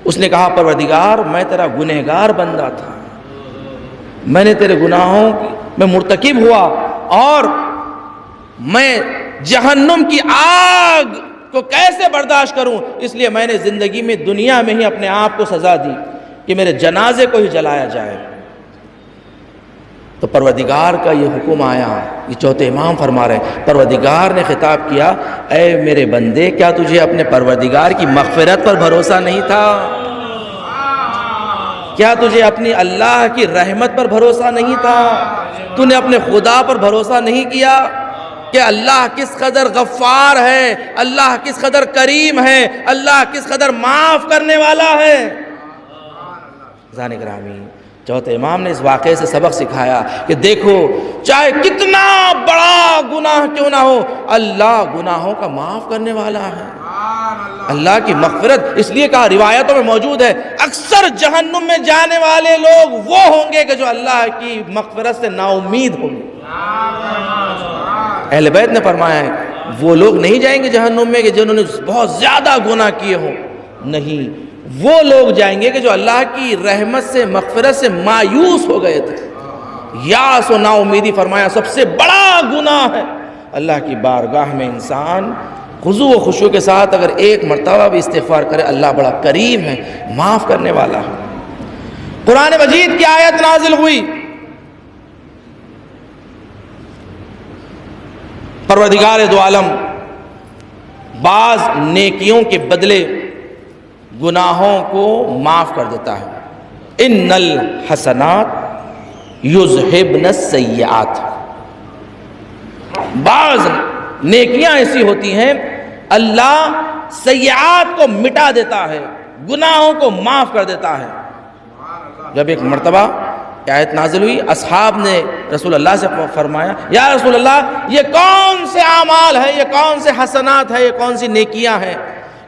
اس نے کہا پروردگار میں تیرا گنہگار بندہ تھا، میں نے تیرے گناہوں میں مرتکب ہوا اور میں جہنم کی آگ کو کیسے برداشت کروں، اس لیے میں نے زندگی میں دنیا میں ہی اپنے آپ کو سزا دی کہ میرے جنازے کو ہی جلایا جائے. تو پروردگار کا یہ حکم آیا. یہ چوتھے امام فرما رہے ہیں پروردگار نے خطاب کیا اے میرے بندے کیا تجھے اپنے پروردگار کی مغفرت پر بھروسہ نہیں تھا؟ کیا تجھے اپنی اللہ کی رحمت پر بھروسہ نہیں تھا؟ تو نے اپنے خدا پر بھروسہ نہیں کیا کہ اللہ کس قدر غفار ہے، اللہ کس قدر کریم ہے، اللہ کس قدر معاف کرنے والا ہے؟ عزیزان گرامی، چوتھے امام نے اس واقعے سے سبق سکھایا کہ دیکھو چاہے کتنا بڑا گناہ کیوں نہ ہو اللہ گناہوں کا معاف کرنے والا ہے. اللہ کی مغفرت، اس لیے کہا روایتوں میں موجود ہے اکثر جہنم میں جانے والے لوگ وہ ہوں گے کہ جو اللہ کی مغفرت سے نا امید ہوں گے. اہل بیت نے فرمایا ہے وہ لوگ نہیں جائیں گے جہنم میں کہ جنہوں نے بہت زیادہ گناہ کیے ہوں، نہیں، وہ لوگ جائیں گے کہ جو اللہ کی رحمت سے مغفرت سے مایوس ہو گئے تھے. یاس و نا امیدی فرمایا سب سے بڑا گناہ ہے. اللہ کی بارگاہ میں انسان خضوع و خشوع کے ساتھ اگر ایک مرتبہ بھی استغفار کرے اللہ بڑا کریم ہے، معاف کرنے والا ہے. قرآن مجید کی آیت نازل ہوئی، پروردگار دو عالم بعض نیکیوں کے بدلے گناہوں کو معاف کر دیتا ہے. ان الحسنات یذہبن السیئات. بعض نیکیاں ایسی ہوتی ہیں اللہ سیئات کو مٹا دیتا ہے، گناہوں کو معاف کر دیتا ہے. جب ایک مرتبہ آیت نازل ہوئی اصحاب نے رسول اللہ سے فرمایا یا رسول اللہ یہ کون سے اعمال ہیں، یہ کون سے حسنات ہیں، یہ کون سی نیکیاں ہیں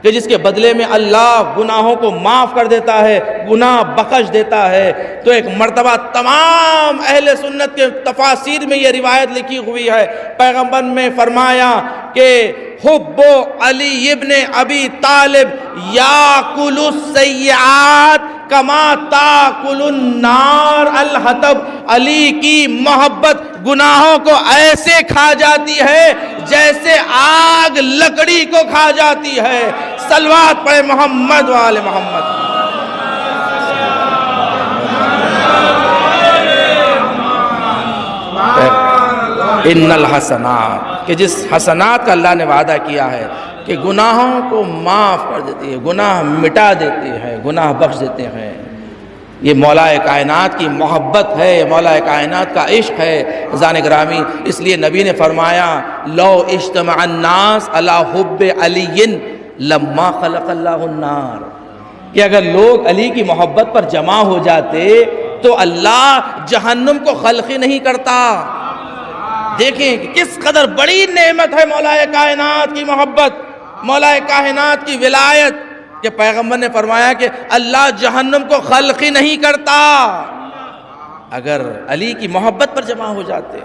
کہ جس کے بدلے میں اللہ گناہوں کو معاف کر دیتا ہے، گناہ بخش دیتا ہے؟ تو ایک مرتبہ تمام اہل سنت کے تفاسیر میں یہ روایت لکھی ہوئی ہے، پیغمبر نے فرمایا کہ حب علی ابن ابی طالب یاکل السیئات کما تاکل النار الحطب. علی کی محبت گناہوں کو ایسے کھا جاتی ہے جیسے آگ لکڑی کو کھا جاتی ہے. صلوات پڑھے محمد وآل محمد. ان الحسنات کہ جس حسنات کا اللہ نے وعدہ کیا ہے کہ گناہوں کو معاف کر دیتی ہے، گناہ مٹا دیتی ہے، گناہ بخش دیتے ہیں. یہ مولا کائنات کی محبت ہے، یہ مولا کائنات کا عشق ہے. عزیزان گرامی، اس لیے نبی نے فرمایا لو اجتمع الناس علی حب علی لما خلق اللہ النار، کہ اگر لوگ علی کی محبت پر جمع ہو جاتے تو اللہ جہنم کو خلق ہی نہیں کرتا. دیکھیں کہ کس قدر بڑی نعمت ہے مولا کائنات کی محبت، مولا کائنات کی ولایت، کہ پیغمبر نے فرمایا کہ اللہ جہنم کو خلق ہی نہیں کرتا اگر علی کی محبت پر جمع ہو جاتے.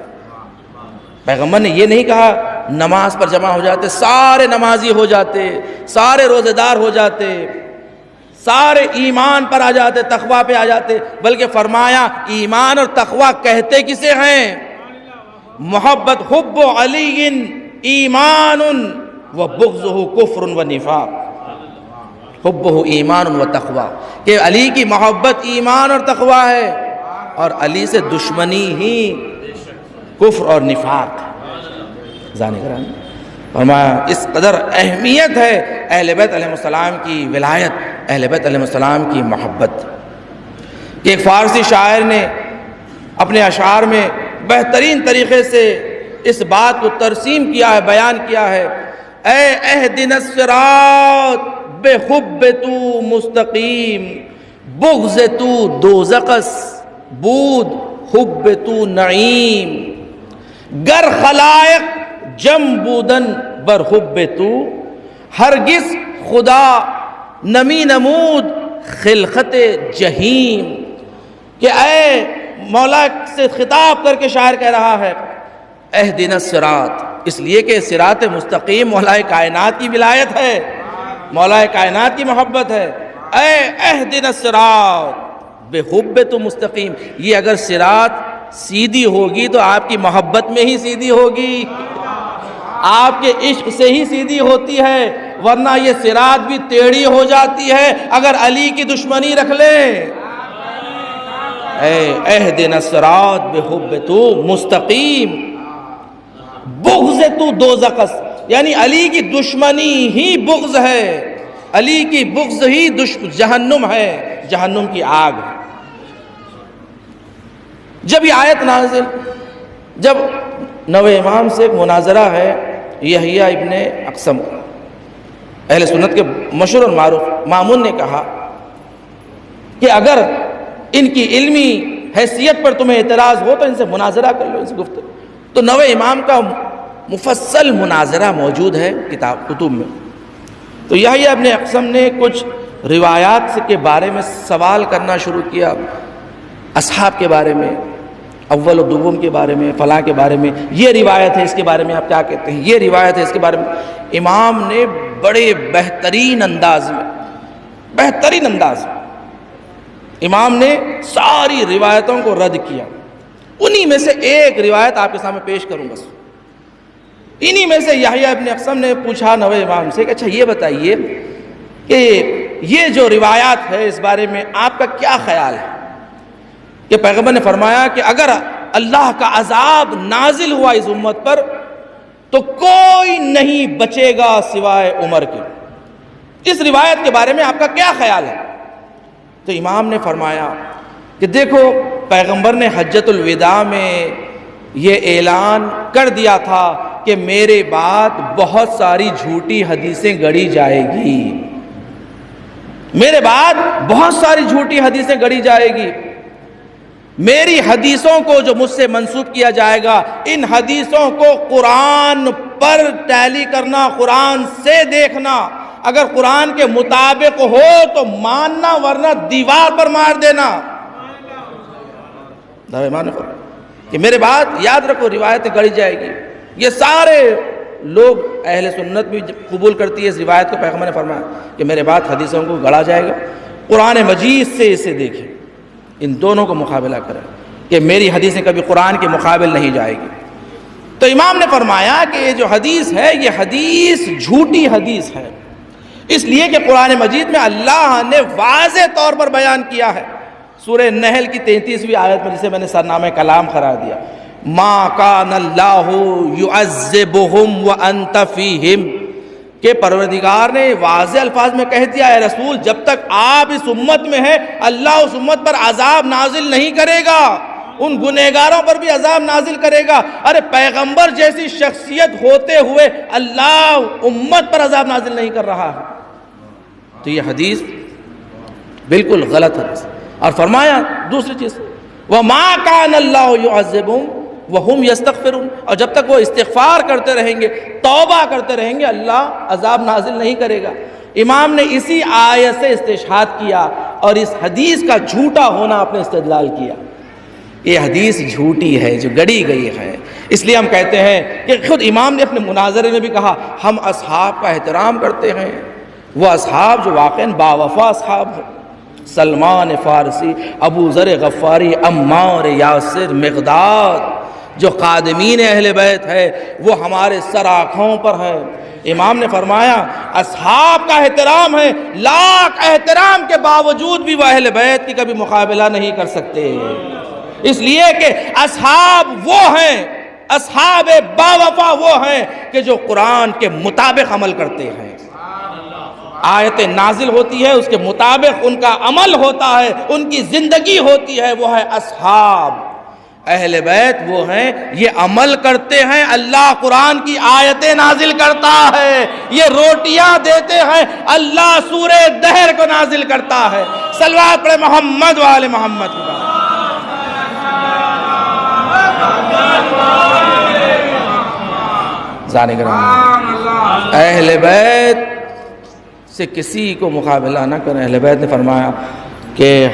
پیغمبر نے یہ نہیں کہا نماز پر جمع ہو جاتے سارے نمازی ہو جاتے، سارے روزے دار ہو جاتے، سارے ایمان پر آ جاتے، تقوی پہ آ جاتے، بلکہ فرمایا ایمان اور تقوی کہتے کسے ہیں؟ محبت حب علی ایمان و بغضہ کفر و نفاق. حبہ ایمان و تقوی، کہ علی کی محبت ایمان اور تقوی ہے اور علی سے دشمنی ہی کفر اور نفاق. جانے فرمایا اس قدر اہمیت ہے اہل بیت علیہ السلام کی ولایت اہل بیت علیہ السلام کی محبت. کہ ایک فارسی شاعر نے اپنے اشعار میں بہترین طریقے سے اس بات کو ترسیم کیا ہے، بیان کیا ہے. اے اہدنا الصراط بحب تو مستقیم، بغض تو دوزخس بود حب تو نعیم. گر خلائق جم بودن بر حب تو، ہرگز خدا نمی نمود خلقت جہیم. کہ اے مولا سے خطاب کر کے شاعر کہہ رہا ہے اہدنا الصراط، اس لیے کہ صراط مستقیم مولا کائنات کی ولایت ہے، مولا کائنات کی محبت ہے. اے اہدنا الصراط بحب تو مستقیم، یہ اگر صراط سیدھی ہوگی تو آپ کی محبت میں ہی سیدھی ہوگی، آپ کے عشق سے ہی سیدھی ہوتی ہے، ورنہ یہ صراط بھی ٹیڑھی ہو جاتی ہے اگر علی کی دشمنی رکھ لیں. اے اہدنا الصراط بحب تو مستقیم، بغض تو دوزخس، یعنی علی کی دشمنی ہی بغض ہے، علی کی بغض ہی جہنم ہے، جہنم کی آگ ہے. جب یہ آیت نازل، جب نوے امام سے ایک مناظرہ ہے یحییٰ ابن اقسم، اہل سنت کے مشہور اور معروف، مامون نے کہا کہ اگر ان کی علمی حیثیت پر تمہیں اعتراض ہو تو ان سے مناظرہ کر لو، ان سے گفتگو. تو نوے امام کا مفصل مناظرہ موجود ہے کتب میں. تو یحییٰ ابن اقسم نے کچھ روایات کے بارے میں سوال کرنا شروع کیا، اصحاب کے بارے میں، اول و دوم کے بارے میں، فلاں کے بارے میں، یہ روایت ہے اس کے بارے میں آپ کیا کہتے ہیں، یہ روایت ہے اس کے بارے میں. امام نے بڑے بہترین انداز میں امام نے ساری روایتوں کو رد کیا. انہی میں سے ایک روایت آپ کے سامنے پیش کروں بس. انہی میں سے یحییٰ ابن اقسم نے پوچھا نوے امام سے کہ اچھا یہ بتائیے کہ یہ جو روایات ہے اس بارے میں آپ کا کیا خیال ہے؟ کہ پیغمبر نے فرمایا کہ اگر اللہ کا عذاب نازل ہوا اس امت پر تو کوئی نہیں بچے گا سوائے عمر کے. اس روایت کے بارے میں آپ کا کیا خیال ہے؟ تو امام نے فرمایا کہ دیکھو پیغمبر نے حجۃ الوداع میں یہ اعلان کر دیا تھا کہ میرے بعد بہت ساری جھوٹی حدیثیں گڑھی جائے گی، میرے بعد بہت ساری جھوٹی حدیثیں گڑھی جائے گی. میری حدیثوں کو جو مجھ سے منسوب کیا جائے گا، ان حدیثوں کو قرآن پر ٹیلی کرنا، قرآن سے دیکھنا، اگر قرآن کے مطابق ہو تو ماننا ورنہ دیوار پر مار دینا. کہ میرے بعد یاد رکھو روایت گڑھی جائے گی. یہ سارے لوگ اہل سنت بھی قبول کرتی ہے اس روایت کو. پیغمبر نے فرمایا کہ میرے بعد حدیثوں کو گڑھا جائے گا، قرآن مجید سے اسے دیکھیں، ان دونوں کو مقابلہ کریں کہ میری حدیثیں کبھی قرآن کے مقابل نہیں جائے گی. تو امام نے فرمایا کہ یہ جو حدیث ہے یہ حدیث جھوٹی حدیث ہے، اس لیے کہ قرآن مجید میں اللہ نے واضح طور پر بیان کیا ہے. سورہ نحل کی 33ویں آیت میں، جسے میں نے سرنامہ کلام قرار دیا، ما کان اللہ یعذبہم وانت فیہم، کہ پروردگار نے واضح الفاظ میں کہہ دیا، اے رسول جب تک آپ اس امت میں ہیں اللہ اس امت پر عذاب نازل نہیں کرے گا، ان گنہگاروں پر بھی عذاب نازل کرے گا. ارے پیغمبر جیسی شخصیت ہوتے ہوئے اللہ امت پر عذاب نازل نہیں کر رہا ہے. تو یہ حدیث بالکل غلط حدیث. اور فرمایا دوسری چیز، وَمَا كَانَ اللَّهُ يُعَذِّبُهُمْ وَهُمْ يَسْتَغْفِرُونَ، اور جب تک وہ استغفار کرتے رہیں گے، توبہ کرتے رہیں گے، اللہ عذاب نازل نہیں کرے گا. امام نے اسی آیت سے استشہاد کیا اور اس حدیث کا جھوٹا ہونا اپنے استدلال کیا. یہ حدیث جھوٹی ہے جو گڑھی گئی ہے. اس لیے ہم کہتے ہیں کہ خود امام نے اپنے مناظرے میں بھی کہا ہم اصحاب کا احترام کرتے ہیں، وہ اصحاب جو واقعاً باوفا اصحاب ہیں، سلمان فارسی، ابو ذر غفاری، عمار یاسر، مقداد، جو خادمین اہل بیت ہے وہ ہمارے سر آنکھوں پر ہے. امام نے فرمایا اصحاب کا احترام ہے، لاکھ احترام کے باوجود بھی وہ اہل بیت کی کبھی مقابلہ نہیں کر سکتے، اس لیے کہ اصحاب وہ ہیں، اصحاب باوفا وہ ہیں کہ جو قرآن کے مطابق عمل کرتے ہیں. آیتیں نازل ہوتی ہے اس کے مطابق ان کا عمل ہوتا ہے، ان کی زندگی ہوتی ہے، وہ ہے اصحاب۔ اہل بیت وہ ہیں یہ عمل کرتے ہیں، اللہ قرآن کی آیتیں نازل کرتا ہے، یہ روٹیاں دیتے ہیں، اللہ سورہ دہر کو نازل کرتا ہے۔ صلوات پڑھے محمد و آل محمد کی بات۔ ذالک اہل بیت سے کسی کو مقابلہ نہ کریں۔ اہل بیت نے فرمایا کہ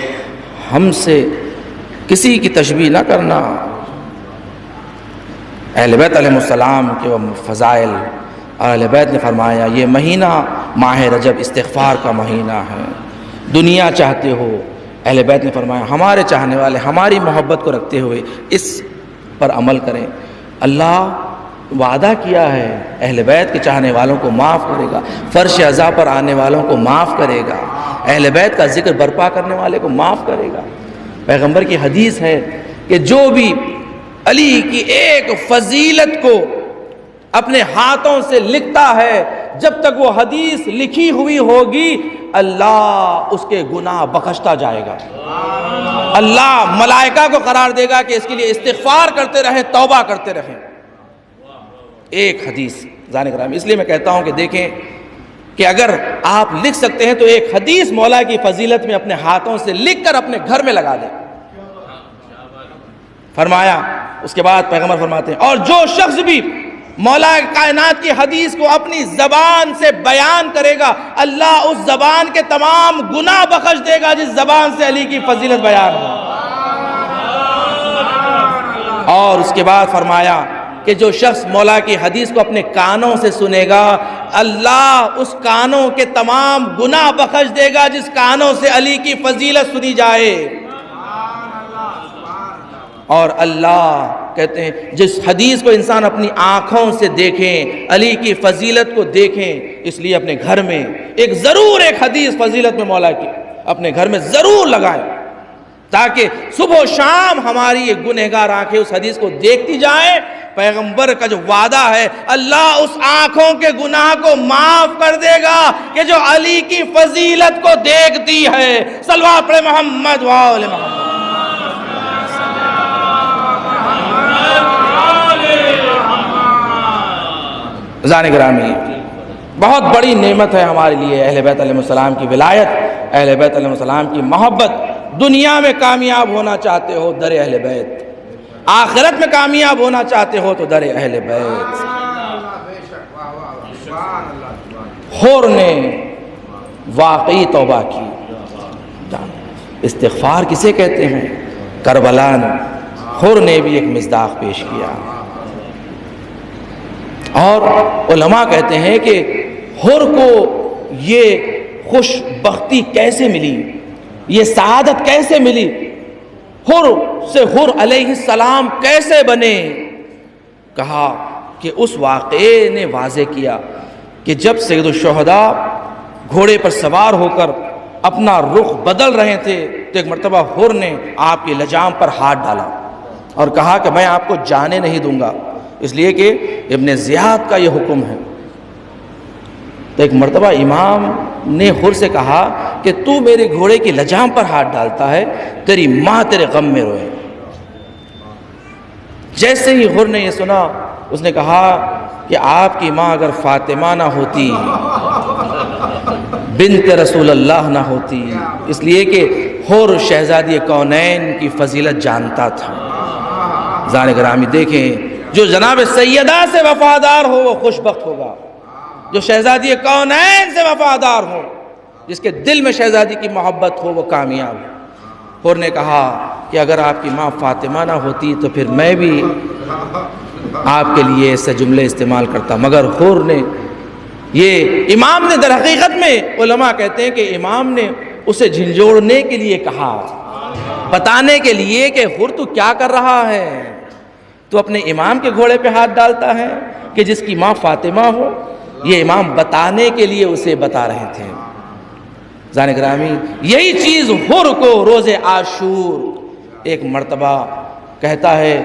ہم سے کسی کی تشبیہ نہ کرنا۔ اہل بیت علیہ السلام کے فضائل، اہل بیت نے فرمایا یہ مہینہ ماہ رجب استغفار کا مہینہ ہے، دنیا چاہتے ہو، اہل بیت نے فرمایا ہمارے چاہنے والے ہماری محبت کو رکھتے ہوئے اس پر عمل کریں، اللہ وعدہ کیا ہے اہل بیت کے چاہنے والوں کو معاف کرے گا، فرش عزا پر آنے والوں کو معاف کرے گا، اہل بیت کا ذکر برپا کرنے والے کو معاف کرے گا۔ پیغمبر کی حدیث ہے کہ جو بھی علی کی ایک فضیلت کو اپنے ہاتھوں سے لکھتا ہے، جب تک وہ حدیث لکھی ہوئی ہوگی اللہ اس کے گناہ بخشتا جائے گا۔ اللہ ملائکہ کو قرار دے گا کہ اس کے لیے استغفار کرتے رہیں، توبہ کرتے رہیں۔ ایک حدیث ذہن گرامی، اس لیے میں کہتا ہوں کہ دیکھیں کہ اگر آپ لکھ سکتے ہیں تو ایک حدیث مولا کی فضیلت میں اپنے ہاتھوں سے لکھ کر اپنے گھر میں لگا دیں۔ فرمایا اس کے بعد پیغمبر فرماتے ہیں اور جو شخص بھی مولا کائنات کی حدیث کو اپنی زبان سے بیان کرے گا اللہ اس زبان کے تمام گناہ بخش دے گا جس زبان سے علی کی فضیلت بیان ہو۔ اور اس کے بعد فرمایا کہ جو شخص مولا کی حدیث کو اپنے کانوں سے سنے گا اللہ اس کانوں کے تمام گناہ بخش دے گا جس کانوں سے علی کی فضیلت سنی جائے۔ اور اللہ کہتے ہیں جس حدیث کو انسان اپنی آنکھوں سے دیکھیں، علی کی فضیلت کو دیکھیں، اس لیے اپنے گھر میں ایک حدیث فضیلت میں مولا کی اپنے گھر میں ضرور لگائیں تاکہ صبح و شام ہماری یہ گنہگار آنکھیں اس حدیث کو دیکھتی جائیں۔ پیغمبر کا جو وعدہ ہے اللہ اس آنکھوں کے گناہ کو معاف کر دے گا کہ جو علی کی فضیلت کو دیکھتی ہے۔ صلوات پڑھے محمد و آل محمد۔ ذہن گرامی، بہت بڑی نعمت ہے ہمارے لیے اہل بیت علیہ السلام کی ولایت، اہل بیت علیہ السلام کی محبت۔ دنیا میں کامیاب ہونا چاہتے ہو در اہل بیت، آخرت میں کامیاب ہونا چاہتے ہو تو در اہل بیت۔ حور نے واقعی توبہ کی، استغفار کسے کہتے ہیں؟ کربلا نے، حور نے بھی ایک مصداق پیش کیا۔ اور علماء کہتے ہیں کہ حور کو یہ خوش بختی کیسے ملی، یہ سعادت کیسے ملی، حور سے حور علیہ السلام کیسے بنے؟ کہا کہ اس واقعے نے واضح کیا کہ جب سید الشہداء گھوڑے پر سوار ہو کر اپنا رخ بدل رہے تھے تو ایک مرتبہ حور نے آپ کے لجام پر ہاتھ ڈالا اور کہا کہ میں آپ کو جانے نہیں دوں گا، اس لیے کہ ابن زیاد کا یہ حکم ہے۔ تو ایک مرتبہ امام نے حر سے کہا کہ تو میرے گھوڑے کی لجام پر ہاتھ ڈالتا ہے، تیری ماں تیرے غم میں روئے۔ جیسے ہی حر نے یہ سنا اس نے کہا کہ آپ کی ماں اگر فاطمہ نہ ہوتی، بنت رسول اللہ نہ ہوتی، اس لیے کہ حر شہزادی کونین کی فضیلت جانتا تھا۔ ذہن گرامی دیکھیں جو جناب سیدہ سے وفادار ہو وہ خوش بخت ہوگا، جو شہزادی کونین سے وفادار ہو، جس کے دل میں شہزادی کی محبت ہو وہ کامیاب ہو۔ حور نے کہا کہ اگر آپ کی ماں فاطمہ نہ ہوتی تو پھر میں بھی آپ کے لیے ایسے جملے استعمال کرتا، مگر حور نے یہ امام نے در حقیقت میں علماء کہتے ہیں کہ امام نے اسے جھنجھوڑنے کے لیے کہا، بتانے کے لیے کہ حور تو کیا کر رہا ہے، تو اپنے امام کے گھوڑے پہ ہاتھ ڈالتا ہے کہ جس کی ماں فاطمہ ہو۔ یہ امام بتانے کے لیے اسے بتا رہے تھے۔ ذہن گرامی یہی چیز حر کو روز عاشور ایک مرتبہ کہتا ہے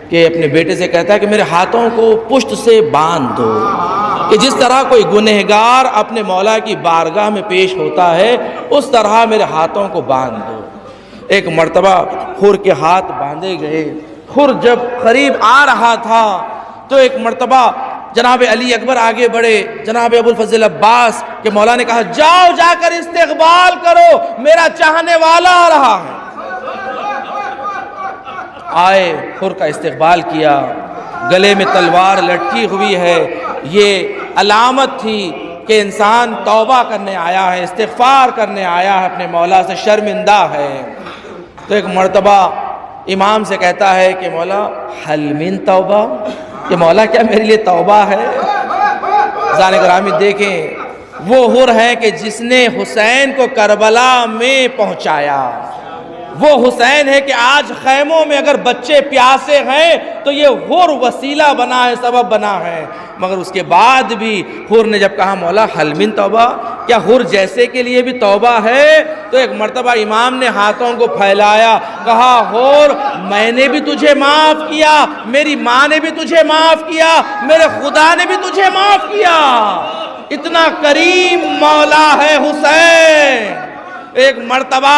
کہ اپنے بیٹے سے کہتا ہے کہ میرے ہاتھوں کو پشت سے باندھ دو کہ جس طرح کوئی گنہگار اپنے مولا کی بارگاہ میں پیش ہوتا ہے اس طرح میرے ہاتھوں کو باندھ دو۔ ایک مرتبہ حر کے ہاتھ باندھے گئے۔ حر جب قریب آ رہا تھا تو ایک مرتبہ جناب علی اکبر آگے بڑھے، جناب ابو الفضل عباس کہ مولا نے کہا جاؤ جا کر استقبال کرو، میرا چاہنے والا آ رہا ہے۔ آئے، حر کا استقبال کیا، گلے میں تلوار لٹکی ہوئی ہے، یہ علامت تھی کہ انسان توبہ کرنے آیا ہے، استغفار کرنے آیا ہے، اپنے مولا سے شرمندہ ہے۔ تو ایک مرتبہ امام سے کہتا ہے کہ مولا حل من توبہ، کہ مولا کیا میرے لیے توبہ ہے؟ ذرا گرامی دیکھیں، وہ حر ہے کہ جس نے حسین کو کربلا میں پہنچایا، وہ حسین ہے کہ آج خیموں میں اگر بچے پیاسے ہیں تو یہ حر وسیلہ بنا ہے، سبب بنا ہے۔ مگر اس کے بعد بھی حر نے جب کہا مولا حل من توبہ، کیا حر جیسے کے لیے بھی توبہ ہے؟ تو ایک مرتبہ امام نے ہاتھوں کو پھیلایا، کہا حر میں نے بھی تجھے معاف کیا، میری ماں نے بھی تجھے معاف کیا، میرے خدا نے بھی تجھے معاف کیا۔ اتنا کریم مولا ہے حسین۔ ایک مرتبہ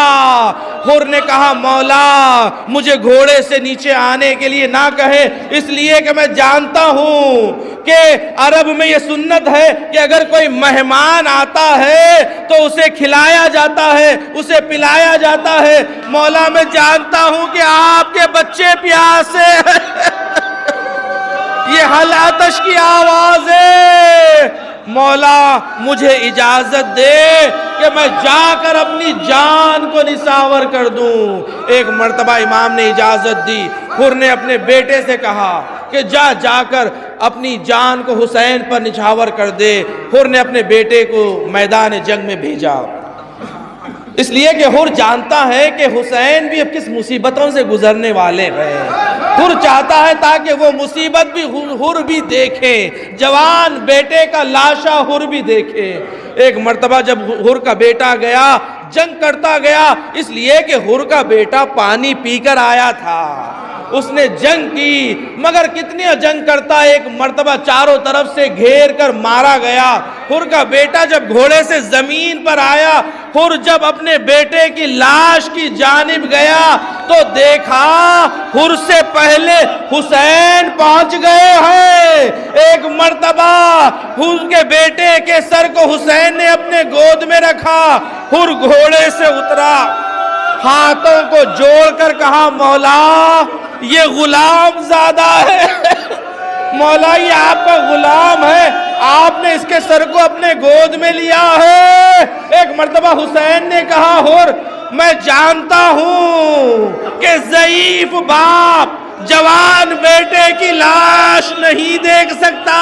حر نے کہا مولا مجھے گھوڑے سے نیچے آنے کے لیے نہ کہے، اس لیے کہ میں جانتا ہوں کہ عرب میں یہ سنت ہے کہ اگر کوئی مہمان آتا ہے تو اسے کھلایا جاتا ہے، اسے پلایا جاتا ہے۔ مولا میں جانتا ہوں کہ آپ کے بچے پیاسے ہیں۔ یہ حل آتش کی آواز ہے۔ مولا مجھے اجازت دے کہ میں جا کر اپنی جان کو نثار کر دوں۔ ایک مرتبہ امام نے اجازت دی، حر نے اپنے بیٹے سے کہا کہ جا کر اپنی جان کو حسین پر نچھاور کر دے۔ حر نے اپنے بیٹے کو میدان جنگ میں بھیجا، اس لیے کہ حر جانتا ہے کہ حسین بھی اب کس مصیبتوں سے گزرنے والے ہیں۔ حر چاہتا ہے تاکہ وہ مصیبت بھی حر بھی دیکھے، جوان بیٹے کا لاشا حر بھی دیکھے۔ ایک مرتبہ جب حر کا بیٹا گیا، جنگ کرتا گیا، اس لیے کہ حر کا بیٹا پانی پی کر آیا تھا، اس نے جنگ کی، مگر کتنی جنگ کرتا، ایک مرتبہ چاروں طرف سے گھیر کر مارا گیا۔ حر کا بیٹا جب گھوڑے سے زمین پر آیا، حر جب اپنے بیٹے کی لاش کی جانب گیا تو دیکھا حر سے پہلے حسین پہنچ گئے ہیں۔ ایک مرتبہ حر کے بیٹے کے سر کو حسین نے اپنے گود میں رکھا، حر گھوڑے سے اترا، ہاتھوں کو جوڑ کر کہا مولا یہ غلام زادہ ہے، مولا یہ آپ کا غلام ہے، آپ نے اس کے سر کو اپنے گود میں لیا ہے۔ ایک مرتبہ حسین نے کہا حر میں جانتا ہوں کہ ضعیف باپ جوان بیٹے کی لاش نہیں دیکھ سکتا،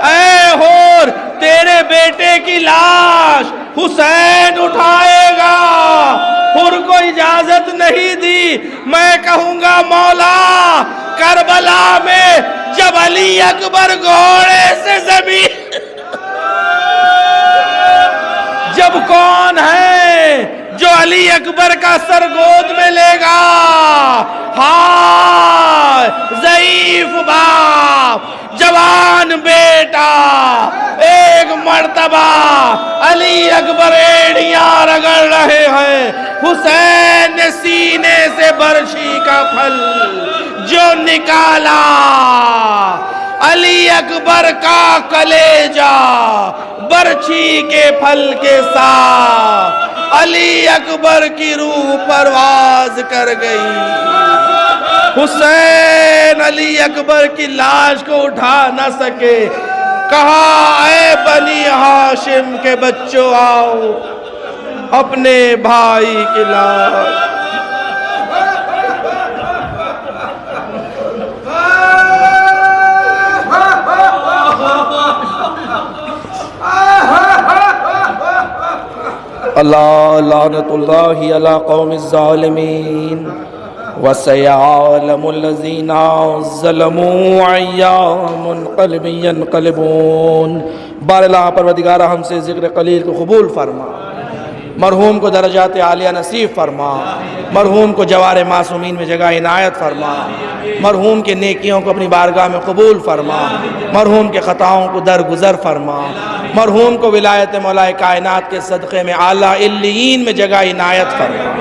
اے حر تیرے بیٹے کی لاش حسین اٹھائے گا۔ حر کو اجازت نہیں دی، میں کہوں گا مولا کربلا میں جب علی اکبر گھوڑے سے زمین جب کون ہے جو علی اکبر کا سر گود میں لے گا؟ ہائے ضعیف باپ جوان بیٹا۔ ایک مرتبہ علی اکبر ایڑیاں رگڑ رہے ہیں، حسین نے سینے سے برچھی کا پھل جو نکالا، علی اکبر کا کلیجہ برچھی کے پھل کے ساتھ علی اکبر کی روح پرواز کر گئی۔ حسین علی اکبر کی لاش کو اٹھا نہ سکے، کہا اے بنی ہاشم کے بچوں آؤ اپنے بھائی کی لاش۔ اللہ لعنت اللہ علی قوم الظالمین وسيعلم الذين ظلموا أيام منقلب ينقلبون۔ بار اللہ پروردگارہ ہم سے ذکر قلیل کو قبول فرما۔ مرحوم کو درجات عالیہ نصیب فرما، مرحوم کو جوار معصومین میں جگہ عنایت فرما، مرحوم کے نیکیوں کو اپنی بارگاہ میں قبول فرما، مرحوم کے خطاؤں کو درگزر فرما، مرحوم کو ولایت مولا کائنات کے صدقے میں اعلیٰ علیین میں جگہ عنایت فرما۔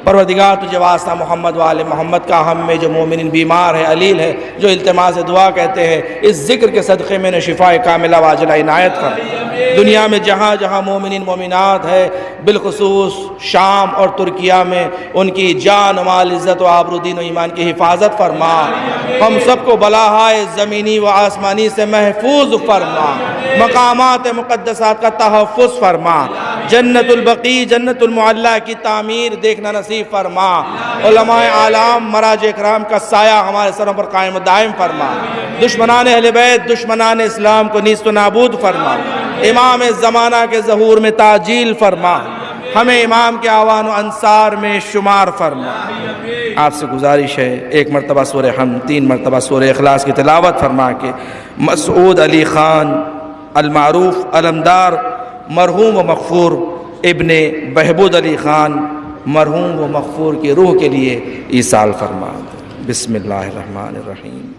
پروردگار تجھے واسطہ محمد وآل محمد کا، ہم میں جو مومنین بیمار ہے، علیل ہے، جو التماس دعا کہتے ہیں، اس ذکر کے صدقے میں نے شفاء کاملہ واجلہ عنایت فرما۔ دنیا میں جہاں جہاں مومنین مومنات ہے، بالخصوص شام اور ترکیہ میں، ان کی جان و مال، عزت و آبرو، دین و ایمان کی حفاظت فرما۔ ہم سب کو بلاہائے زمینی و آسمانی سے محفوظ فرما، مقامات مقدسات کا تحفظ فرما، جنت البقیع جنت المعلیٰ کی تعمیر دیکھنا نصیب فرما، علماء اعلام مراجع اکرام کا سایہ ہمارے سروں پر قائم و دائم فرما، دشمنان اہل بیت دشمنان اسلام کو نیست و نابود فرما، امام زمانہ کے ظہور میں تعجیل فرما، ہمیں امام کے اعوان و انصار میں شمار فرما۔ آپ سے گزارش ہے، ایک مرتبہ سورہ حمد، 3 مرتبہ سورہ اخلاص کی تلاوت فرما کے مسعود علی خان المعروف علمدار مرحوم و مغفور ابن بہبود علی خان مرحوم و مغفور کی روح کے لیے ایصال فرما۔ بسم اللہ الرحمن الرحیم۔